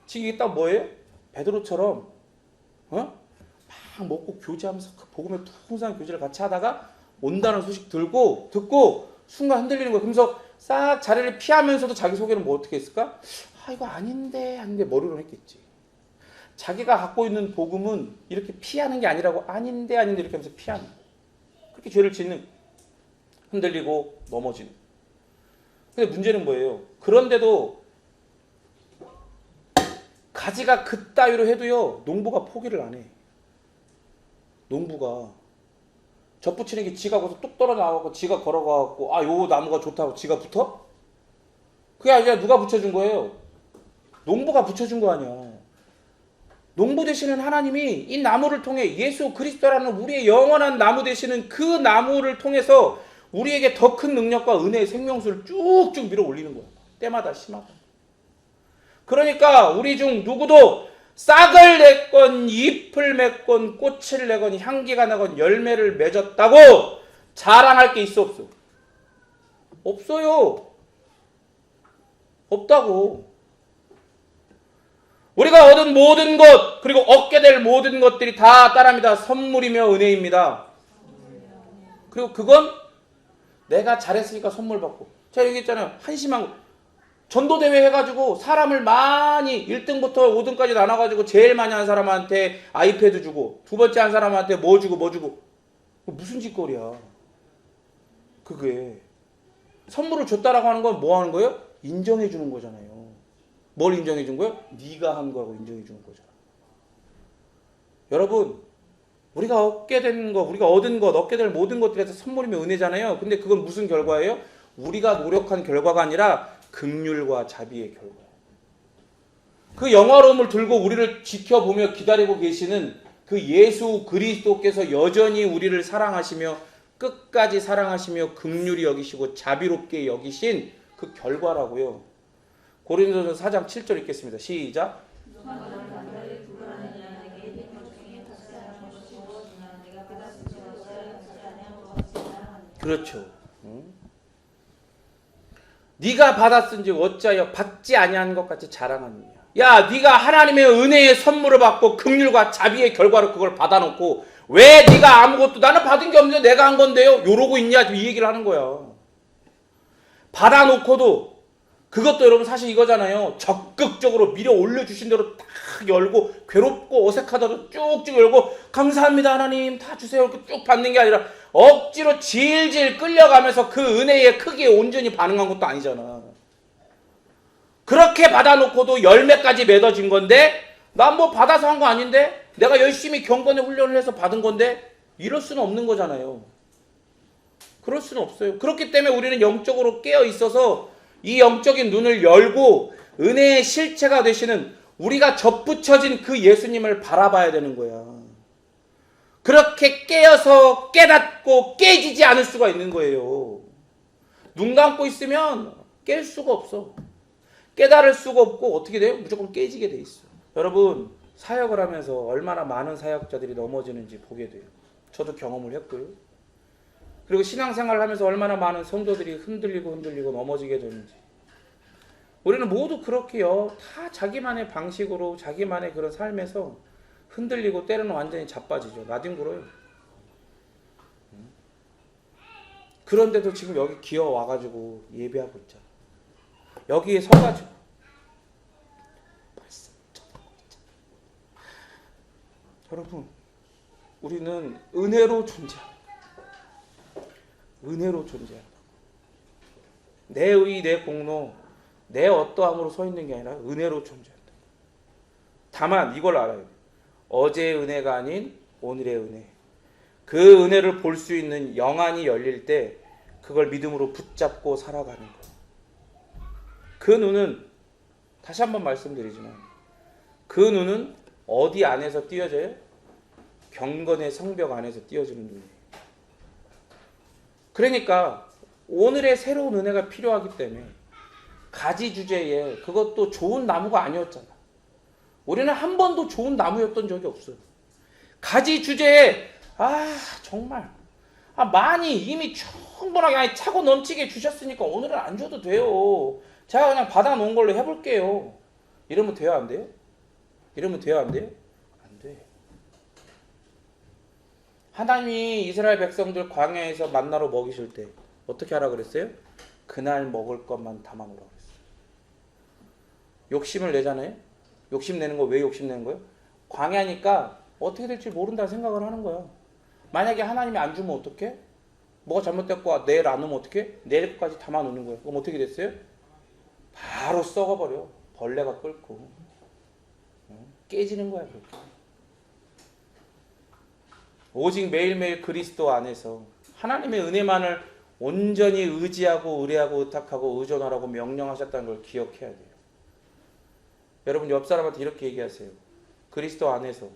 [SPEAKER 1] 지금 이게 딱 뭐예요? 베드로처럼 막 먹고 교제하면서 그 복음의 풍성한 교제를 같이 하다가 온다는 소식 듣고 순간 흔들리는 거야. 그러면서 싹 자리를 피하면서도 자기 속에는 뭐 어떻게 했을까? 이거 아닌데 머리로 했겠지. 자기가 갖고 있는 복음은 이렇게 피하는 게 아니라고 아닌데 이렇게 하면서 피하는 거야. 그렇게 죄를 짓는, 흔들리고 넘어지는. 근데 문제는 뭐예요? 그런데도 가지가 그따위로 해도요, 농부가 포기를 안 해. 농부가 접붙이는 게 지가 거기서 뚝 떨어져 나와갖고 지가 걸어가갖고 요 나무가 좋다고 지가 붙어? 그게 아니라 누가 붙여준 거예요? 농부가 붙여준 거 아니야. 농부 되시는 하나님이 이 나무를 통해 예수 그리스도라는 우리의 영원한 나무 되시는 그 나무를 통해서 우리에게 더 큰 능력과 은혜의 생명수를 쭉쭉 밀어 올리는 거야. 때마다 심하다. 그러니까 우리 중 누구도 싹을 냈건 잎을 맺건 꽃을 내건 향기가 나건 열매를 맺었다고 자랑할 게 있어 없어? 없어요. 없다고. 우리가 얻은 모든 것 그리고 얻게 될 모든 것들이 다 따라합니다. 선물이며 은혜입니다. 그리고 그건 내가 잘했으니까 선물 받고. 제가 여기 있잖아요. 한심한 거. 전도대회 해가지고 사람을 많이 1등부터 5등까지 나눠가지고 제일 많이 한 사람한테 아이패드 주고 두 번째 한 사람한테 뭐 주고 무슨 짓거리야. 그게 선물을 줬다라고 하는 건 뭐 하는 거예요? 인정해 주는 거잖아요. 뭘 인정해 준 거예요? 네가 한 거하고 인정해 주는 거잖아. 여러분, 우리가 얻게 된 거, 우리가 얻은 것, 얻게 될 모든 것들에서 선물이면 은혜잖아요. 근데 그건 무슨 결과예요? 우리가 노력한 결과가 아니라 긍휼과 자비의 결과예요. 그 영화로움을 들고 우리를 지켜보며 기다리고 계시는 그 예수 그리스도께서 여전히 우리를 사랑하시며 끝까지 사랑하시며 긍휼히 여기시고 자비롭게 여기신 그 결과라고요. 고린도전서 4장 7절 읽겠습니다. 시작. 그렇죠. 네가 받았은즉 어찌하여 받지 아니한 것 같이 자랑하느냐. 야, 네가 하나님의 은혜의 선물을 받고 긍휼과 자비의 결과로 그걸 받아놓고 왜 네가 아무것도 나는 받은 게 없는데 내가 한 건데요? 이러고 있냐? 이 얘기를 하는 거야. 받아놓고도 그것도 여러분 사실 이거잖아요. 적극적으로 밀어 올려주신 대로 딱 열고 괴롭고 어색하다도 쭉쭉 열고 감사합니다 하나님 다 주세요 이렇게 쭉 받는 게 아니라 억지로 질질 끌려가면서 그 은혜의 크기에 온전히 반응한 것도 아니잖아. 그렇게 받아놓고도 열매까지 맺어진 건데 난 뭐 받아서 한 거 아닌데 내가 열심히 경건의 훈련을 해서 받은 건데 이럴 수는 없는 거잖아요. 그럴 수는 없어요. 그렇기 때문에 우리는 영적으로 깨어 있어서 이 영적인 눈을 열고 은혜의 실체가 되시는 우리가 접붙여진 그 예수님을 바라봐야 되는 거야. 그렇게 깨어서 깨닫고 깨지지 않을 수가 있는 거예요. 눈 감고 있으면 깰 수가 없어. 깨달을 수가 없고 어떻게 돼요? 무조건 깨지게 돼 있어. 여러분 사역을 하면서 얼마나 많은 사역자들이 넘어지는지 보게 돼요. 저도 경험을 했고요. 그리고 신앙생활을 하면서 얼마나 많은 성도들이 흔들리고 넘어지게 되는지. 우리는 모두 그렇게요. 다 자기만의 방식으로 자기만의 그런 삶에서 흔들리고 때로는 완전히 자빠지죠. 나뒹굴어요. 그런데도 지금 여기 기어 와가지고 예배하고 있잖아. 여기에 서가지고 말씀 전하고 있잖아. 여러분, 우리는 은혜로 존재합니다. 은혜로 존재한다. 내 의, 내 공로, 내 어떠함으로 서 있는 게 아니라 은혜로 존재한다. 다만 이걸 알아요. 어제의 은혜가 아닌 오늘의 은혜. 그 은혜를 볼 수 있는 영안이 열릴 때 그걸 믿음으로 붙잡고 살아가는 거예요. 그 눈은 다시 한번 말씀드리지만 그 눈은 어디 안에서 띄어져요? 경건의 성벽 안에서 띄어지는 눈이에요. 그러니까 오늘의 새로운 은혜가 필요하기 때문에 가지 주제에 그것도 좋은 나무가 아니었잖아. 우리는 한 번도 좋은 나무였던 적이 없어요. 가지 주제에 정말 많이 이미 충분하게 차고 넘치게 주셨으니까 오늘은 안 줘도 돼요. 제가 그냥 받아놓은 걸로 해볼게요. 이러면 돼요? 안 돼요? 이러면 돼요? 안 돼요? 안 돼. 하나님이 이스라엘 백성들 광야에서 만나로 먹이실 때 어떻게 하라 그랬어요? 그날 먹을 것만 담아놓으라 그랬어요. 욕심을 내잖아요. 욕심 내는 거 왜 욕심 내는 거예요? 광야니까 어떻게 될지 모른다 생각을 하는 거야. 만약에 하나님이 안 주면 어떡해? 뭐가 잘못됐고 내일 안 오면 어떡해? 내일 것까지 담아놓는 거예요. 그럼 어떻게 됐어요? 바로 썩어버려. 벌레가 끓고 깨지는 거야. 그렇게. 오직 매일매일 그리스도 안에서 하나님의 은혜만을 온전히 의지하고 의뢰하고 의탁하고 의존하라고 명령하셨다는 걸 기억해야 돼요. 여러분 옆 사람한테 이렇게 얘기하세요. 그리스도 안에서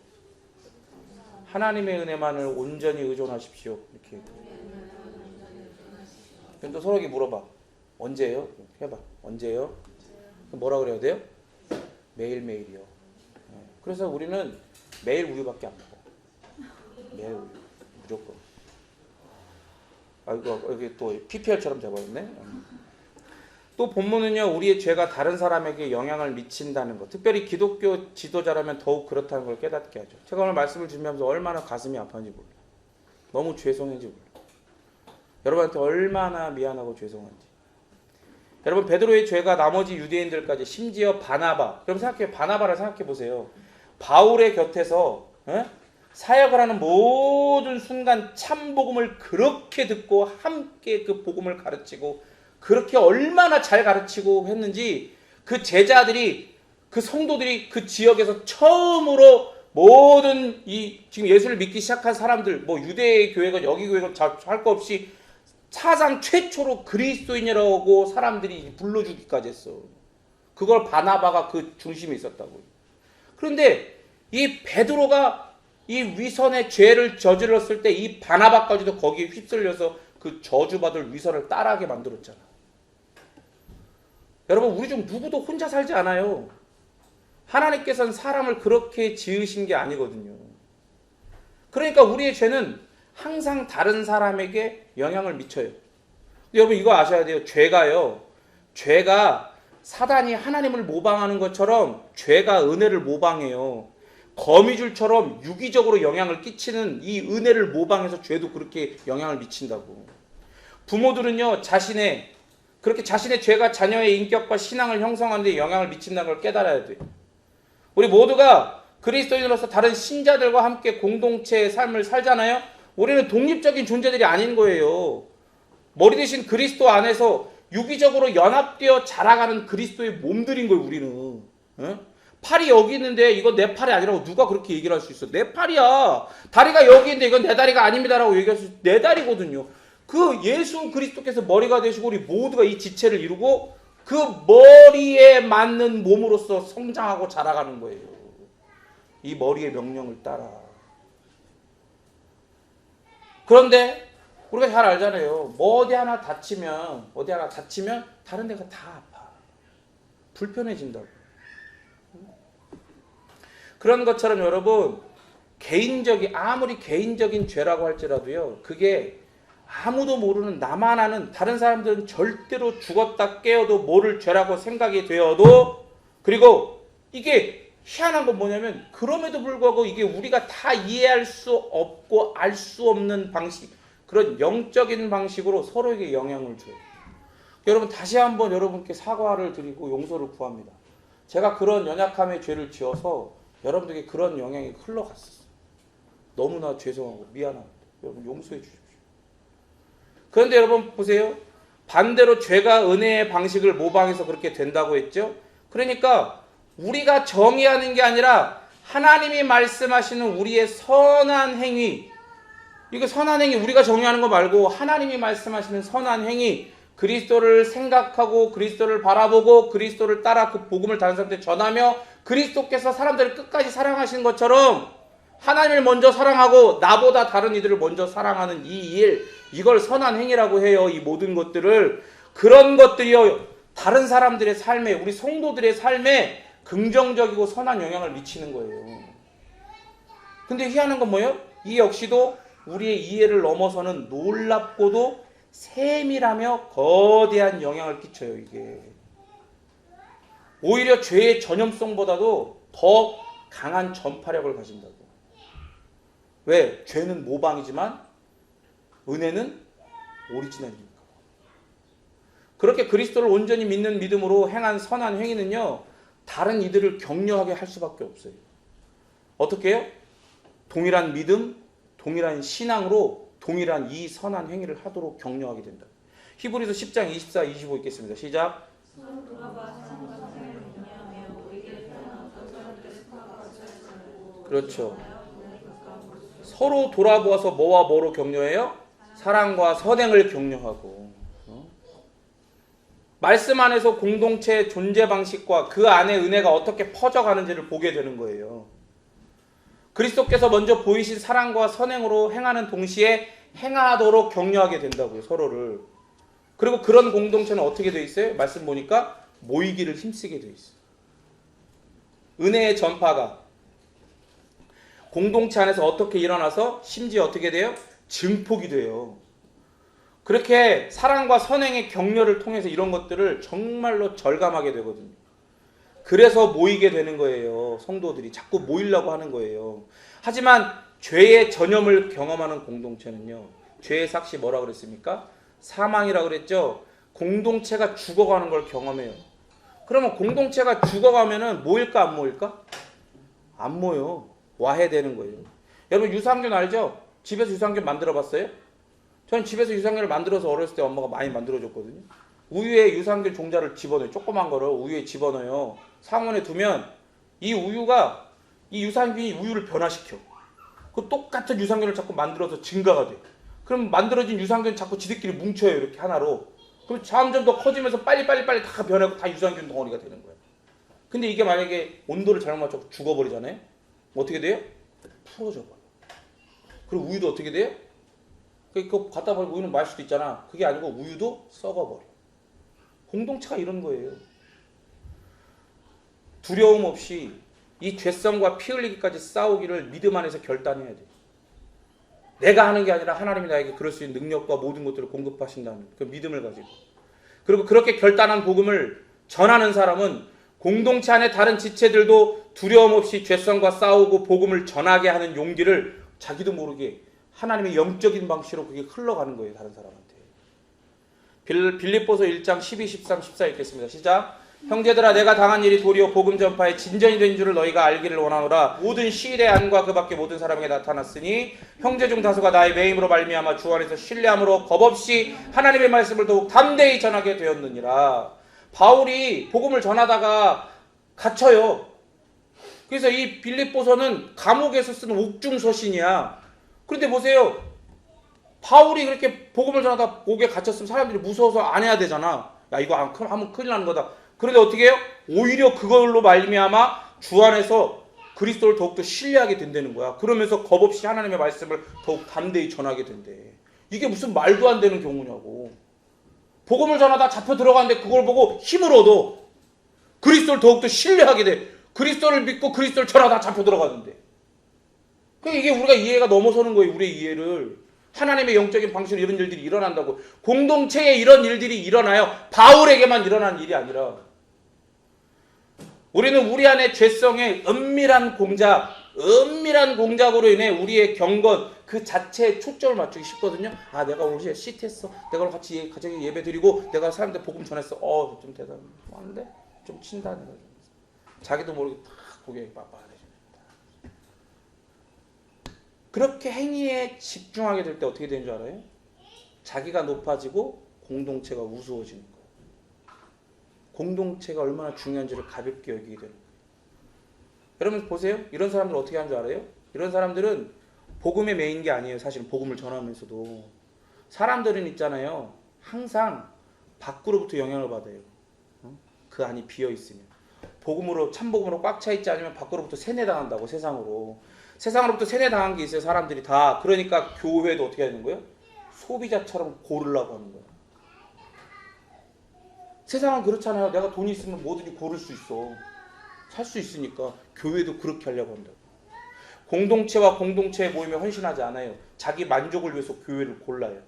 [SPEAKER 1] 하나님의 은혜만을 온전히 의존하십시오. 이렇게. 그럼 또 서로에게 물어봐. 언제예요? 해봐. 언제예요? 뭐라 그래야 돼요? 매일매일이요. 그래서 우리는 매일 우유밖에 안 먹어. 매일 우유. 무조건. 이거 여기 또 PPL처럼 잡아줬네. 또 본문은요, 우리의 죄가 다른 사람에게 영향을 미친다는 것, 특별히 기독교 지도자라면 더욱 그렇다는 걸 깨닫게 하죠. 제가 오늘 말씀을 준비하면서 얼마나 가슴이 아팠는지 몰라요. 너무 죄송한지 몰라요. 여러분한테 얼마나 미안하고 죄송한지. 여러분, 베드로의 죄가 나머지 유대인들까지, 심지어 바나바, 여러분 생각해요. 바나바를 생각해 보세요. 바울의 곁에서 사역을 하는 모든 순간 참 복음을 그렇게 듣고 함께 그 복음을 가르치고 그렇게 얼마나 잘 가르치고 했는지, 그 제자들이, 그 성도들이 그 지역에서 처음으로 모든 이 지금 예수를 믿기 시작한 사람들, 뭐 유대 교회가 여기 교회가 할 거 없이 사상 최초로 그리스도인이라고 사람들이 불러주기까지 했어. 그걸 바나바가 그 중심에 있었다고. 그런데 이 베드로가 이 위선의 죄를 저질렀을 때 이 바나바까지도 거기에 휩쓸려서 그 저주받을 위선을 따라하게 만들었잖아. 여러분, 우리 중 누구도 혼자 살지 않아요. 하나님께서는 사람을 그렇게 지으신 게 아니거든요. 그러니까 우리의 죄는 항상 다른 사람에게 영향을 미쳐요. 여러분, 이거 아셔야 돼요. 죄가 사단이 하나님을 모방하는 것처럼 죄가 은혜를 모방해요. 거미줄처럼 유기적으로 영향을 끼치는 이 은혜를 모방해서 죄도 그렇게 영향을 미친다고. 부모들은요, 그렇게 자신의 죄가 자녀의 인격과 신앙을 형성하는 데 영향을 미친다는 걸 깨달아야 돼요. 우리 모두가 그리스도인으로서 다른 신자들과 함께 공동체의 삶을 살잖아요. 우리는 독립적인 존재들이 아닌 거예요. 머리 대신 그리스도 안에서 유기적으로 연합되어 자라가는 그리스도의 몸들인 거예요, 우리는. 팔이 여기 있는데 이건 내 팔이 아니라고 누가 그렇게 얘기를 할 수 있어? 내 팔이야. 다리가 여기 있는데 이건 내 다리가 아닙니다라고 얘기할 수 있어. 내 다리거든요. 그 예수 그리스도께서 머리가 되시고 우리 모두가 이 지체를 이루고 그 머리에 맞는 몸으로서 성장하고 자라가는 거예요. 이 머리의 명령을 따라. 그런데 우리가 잘 알잖아요. 어디 하나 다치면 다른 데가 다 아파. 불편해진다고. 그런 것처럼 여러분, 아무리 개인적인 죄라고 할지라도요, 그게 아무도 모르는, 나만 아는, 다른 사람들은 절대로 죽었다 깨어도 모를 죄라고 생각이 되어도, 그리고 이게 희한한 건 뭐냐면, 그럼에도 불구하고 이게 우리가 다 이해할 수 없고 알 수 없는 방식, 그런 영적인 방식으로 서로에게 영향을 줘요. 여러분, 다시 한번 여러분께 사과를 드리고 용서를 구합니다. 제가 그런 연약함의 죄를 지어서 여러분들에게 그런 영향이 흘러갔었어요. 너무나 죄송하고 미안합니다. 여러분, 용서해 주십시오. 그런데 여러분 보세요. 반대로 죄가 은혜의 방식을 모방해서 그렇게 된다고 했죠. 그러니까 우리가 정의하는 게 아니라 하나님이 말씀하시는 우리의 선한 행위, 이거 선한 행위, 우리가 정의하는 거 말고 하나님이 말씀하시는 선한 행위, 그리스도를 생각하고 그리스도를 바라보고 그리스도를 따라 그 복음을 다른 사람들한테 전하며 그리스도께서 사람들을 끝까지 사랑하신 것처럼 하나님을 먼저 사랑하고 나보다 다른 이들을 먼저 사랑하는 이 일, 이걸 선한 행위라고 해요. 이 모든 것들을. 그런 것들이요, 다른 사람들의 삶에, 우리 성도들의 삶에 긍정적이고 선한 영향을 미치는 거예요. 근데 희한한 건 뭐예요? 이 역시도 우리의 이해를 넘어서는 놀랍고도 세밀하며 거대한 영향을 끼쳐요. 이게 오히려 죄의 전염성보다도 더 강한 전파력을 가진다고. 왜? 죄는 모방이지만 은혜는 오리지널이니까. 그렇게 그리스도를 온전히 믿는 믿음으로 행한 선한 행위는요, 다른 이들을 격려하게 할 수밖에 없어요. 어떻게 해요? 동일한 믿음, 동일한 신앙으로 동일한 이 선한 행위를 하도록 격려하게 된다. 히브리서 10장 24, 25 읽겠습니다. 시작. 그렇죠. 서로 돌아보아서 뭐와 뭐로 격려해요? 사랑과 선행을 격려하고 말씀 안에서 공동체의 존재 방식과 그 안에 은혜가 어떻게 퍼져가는지를 보게 되는 거예요. 그리스도께서 먼저 보이신 사랑과 선행으로 행하는 동시에 행하도록 격려하게 된다고요, 서로를. 그리고 그런 공동체는 어떻게 돼 있어요? 말씀 보니까 모이기를 힘쓰게 돼 있어요. 은혜의 전파가 공동체 안에서 어떻게 일어나서 심지어 어떻게 돼요? 증폭이 돼요. 그렇게 사랑과 선행의 격려를 통해서 이런 것들을 정말로 절감하게 되거든요. 그래서 모이게 되는 거예요. 성도들이 자꾸 모이려고 하는 거예요. 하지만 죄의 전염을 경험하는 공동체는요, 죄의 삭시 뭐라 그랬습니까? 사망이라 그랬죠. 공동체가 죽어가는 걸 경험해요. 그러면 공동체가 죽어가면은 모일까 안 모일까? 안 모여. 와해되는 거예요. 여러분 유산균 알죠? 집에서 유산균 만들어 봤어요? 저는 집에서 유산균을 만들어서 어렸을 때 엄마가 많이 만들어줬거든요. 우유에 유산균 종자를 집어넣어요. 조그만 거를 우유에 집어넣어요. 상온에 두면 이 우유가, 이 유산균이 우유를 변화시켜. 그 똑같은 유산균을 자꾸 만들어서 증가가 돼. 그럼 만들어진 유산균 자꾸 지들끼리 뭉쳐요. 이렇게 하나로. 그럼 점점 더 커지면서 빨리 다 변하고 다 유산균 덩어리가 되는 거예요. 근데 이게 만약에 온도를 잘못 맞춰서 죽어버리잖아요. 어떻게 돼요? 풀어져 버려. 그리고 우유도 어떻게 돼요? 그거 갖다 버리고 우유는 마실 수도 있잖아. 그게 아니고 우유도 썩어버려. 공동체가 이런 거예요. 두려움 없이 이 죄성과 피 흘리기까지 싸우기를 믿음 안에서 결단해야 돼. 내가 하는 게 아니라 하나님이 나에게 그럴 수 있는 능력과 모든 것들을 공급하신다는 그 믿음을 가지고. 그리고 그렇게 결단한 복음을 전하는 사람은 공동체 안에 다른 지체들도 두려움 없이 죄성과 싸우고 복음을 전하게 하는 용기를 자기도 모르게 하나님의 영적인 방식으로 그게 흘러가는 거예요. 다른 사람한테. 빌립보서 1장 12, 13, 14 읽겠습니다. 시작. 형제들아 내가 당한 일이 도리어 복음 전파에 진전이 된 줄을 너희가 알기를 원하노라. 모든 시일의 안과 그 밖에 모든 사람에게 나타났으니 형제 중 다수가 나의 매임으로 말미암아 주 안에서 신뢰함으로 겁없이 하나님의 말씀을 더욱 담대히 전하게 되었느니라. 바울이 복음을 전하다가 갇혀요. 그래서 이 빌립보서는 감옥에서 쓴 옥중서신이야. 그런데 보세요. 바울이 그렇게 복음을 전하다 옥에 갇혔으면 사람들이 무서워서 안 해야 되잖아. 야 이거 하면 큰일 나는 거다. 그런데 어떻게 해요? 오히려 그걸로 말미암아 주 안에서 그리스도를 더욱더 신뢰하게 된다는 거야. 그러면서 겁없이 하나님의 말씀을 더욱 담대히 전하게 된대. 이게 무슨 말도 안 되는 경우냐고. 복음을 전하다 잡혀 들어가는데 그걸 보고 힘을 얻어. 그리스도를 더욱더 신뢰하게 돼. 그리스도를 믿고 그리스도를 전하다 잡혀 들어가는데. 그러니까 이게 우리가 이해가 넘어서는 거예요. 우리의 이해를. 하나님의 영적인 방식으로 이런 일들이 일어난다고. 공동체에 이런 일들이 일어나요. 바울에게만 일어난 일이 아니라. 우리는 우리 안에 죄성의 은밀한 공작으로 인해 우리의 경건 그 자체에 초점을 맞추기 쉽거든요. 아 내가 오늘 시트했어. 내가 오늘 같이 가정에 예배 드리고 내가 사람들 복음 전했어. 좀 대단한데? 좀 친다. 내가. 자기도 모르게 딱 고개에 빳빳해집니다. 그렇게 행위에 집중하게 될 때 어떻게 되는 줄 알아요? 자기가 높아지고 공동체가 우스워지는 거예요. 공동체가 얼마나 중요한지를 가볍게 여기게 되는 거예요. 여러분 보세요. 이런 사람들 어떻게 하는 줄 알아요? 이런 사람들은 복음에 매인 게 아니에요. 사실 복음을 전하면서도. 사람들은 있잖아요. 항상 밖으로부터 영향을 받아요. 그 안이 비어있으면. 복음으로 참복음으로 꽉 차 있지 않으면 밖으로부터 세뇌당한다고. 세상으로부터 세뇌당한 게 있어요. 사람들이 다. 그러니까 교회도 어떻게 하는 거예요? 소비자처럼 고르려고 하는 거예요. 세상은 그렇잖아요. 내가 돈이 있으면 뭐든지 고를 수 있어. 살 수 있으니까 교회도 그렇게 하려고 한다고. 공동체와 공동체에 모임에 헌신하지 않아요. 자기 만족을 위해서 교회를 골라요.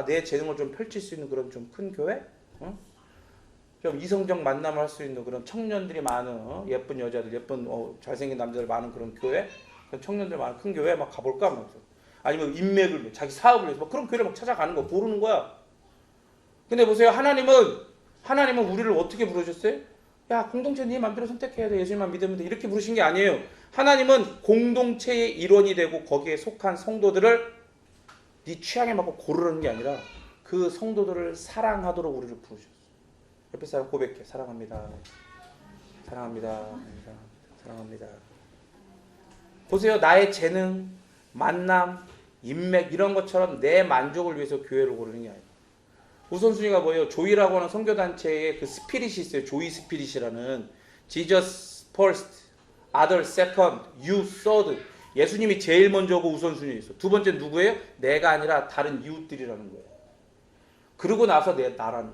[SPEAKER 1] 내 재능을 좀 펼칠 수 있는 그런 좀 큰 교회? 좀 이성적 만남을 할 수 있는 그런 청년들이 많은 예쁜 여자들, 예쁜 잘생긴 남자들 많은 그런 교회? 청년들 많은 큰 교회 막 가볼까 하면서. 아니면 인맥을 위해, 자기 사업을 위해서 막 그런 교회를 막 찾아가는 거 고르는 거야. 근데 보세요. 하나님은 우리를 어떻게 부르셨어요? 야 공동체 네 맘대로 선택해야 돼. 예수님만 믿으면 돼. 이렇게 부르신 게 아니에요. 하나님은 공동체의 일원이 되고 거기에 속한 성도들을 네 취향에 맞고 고르는 게 아니라 그 성도들을 사랑하도록 우리를 부르셨어요. 옆에 사람 고백해. 사랑합니다. 사랑합니다. 사랑합니다. 보세요. 나의 재능, 만남, 인맥 이런 것처럼 내 만족을 위해서 교회를 고르는 게 아니에요. 우선순위가 뭐예요? 조이라고 하는 선교단체의 그 스피릿이 있어요. 조이 스피릿이라는 Jesus first, others second, you third. 예수님이 제일 먼저고 우선순위에 있어. 두 번째 누구예요? 내가 아니라 다른 이웃들이라는 거예요. 그러고 나서 나라는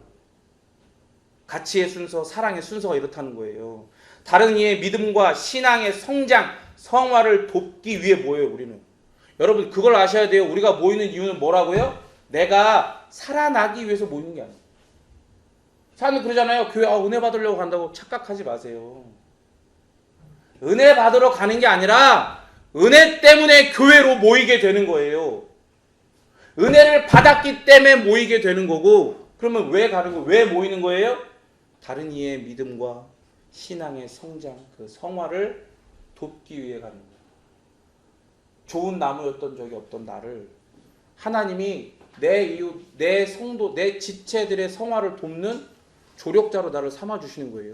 [SPEAKER 1] 가치의 순서, 사랑의 순서가 이렇다는 거예요. 다른 이의 믿음과 신앙의 성장, 성화를 돕기 위해 모여요. 우리는. 여러분 그걸 아셔야 돼요. 우리가 모이는 이유는 뭐라고요? 내가 살아나기 위해서 모이는 게 아니에요. 사람들 그러잖아요. 교회 은혜 받으려고 간다고 착각하지 마세요. 은혜 받으러 가는 게 아니라 은혜 때문에 교회로 모이게 되는 거예요. 은혜를 받았기 때문에 모이게 되는 거고, 그러면 왜 가는 거예요? 왜 모이는 거예요? 다른 이의 믿음과 신앙의 성장, 그 성화를 돕기 위해 가는 거예요. 좋은 나무였던 적이 없던 나를 하나님이 내 이웃, 내 성도, 내 지체들의 성화를 돕는 조력자로 나를 삼아주시는 거예요.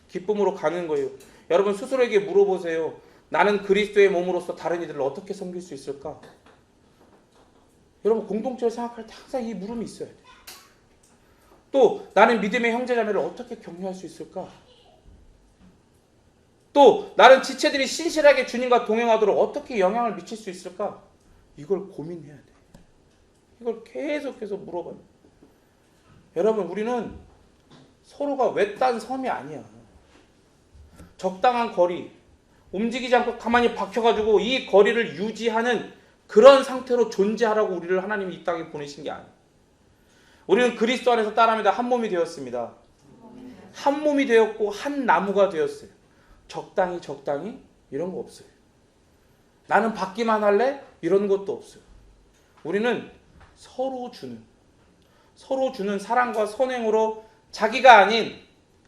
[SPEAKER 1] 기쁨으로 가는 거예요. 여러분 스스로에게 물어보세요. 나는 그리스도의 몸으로서 다른 이들을 어떻게 섬길 수 있을까? 여러분 공동체를 생각할 때 항상 이 물음이 있어야 돼요. 또 나는 믿음의 형제자매를 어떻게 격려할 수 있을까? 또 나는 지체들이 신실하게 주님과 동행하도록 어떻게 영향을 미칠 수 있을까? 이걸 고민해야 돼. 이걸 계속해서 물어봐요. 여러분 우리는 서로가 외딴 섬이 아니야. 적당한 거리, 움직이지 않고 가만히 박혀가지고 이 거리를 유지하는 그런 상태로 존재하라고 우리를 하나님이 이 땅에 보내신 게 아니에요. 우리는 그리스도 안에서 따라합니다. 한 몸이 되었습니다. 한 몸이 되었고 한 나무가 되었어요. 적당히 이런 거 없어요. 나는 받기만 할래? 이런 것도 없어요. 우리는 서로 주는 사랑과 선행으로 자기가 아닌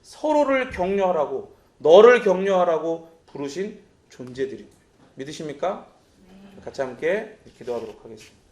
[SPEAKER 1] 서로를 격려하라고, 너를 격려하라고 부르신 존재들입니다. 믿으십니까? 같이 함께 기도하도록 하겠습니다.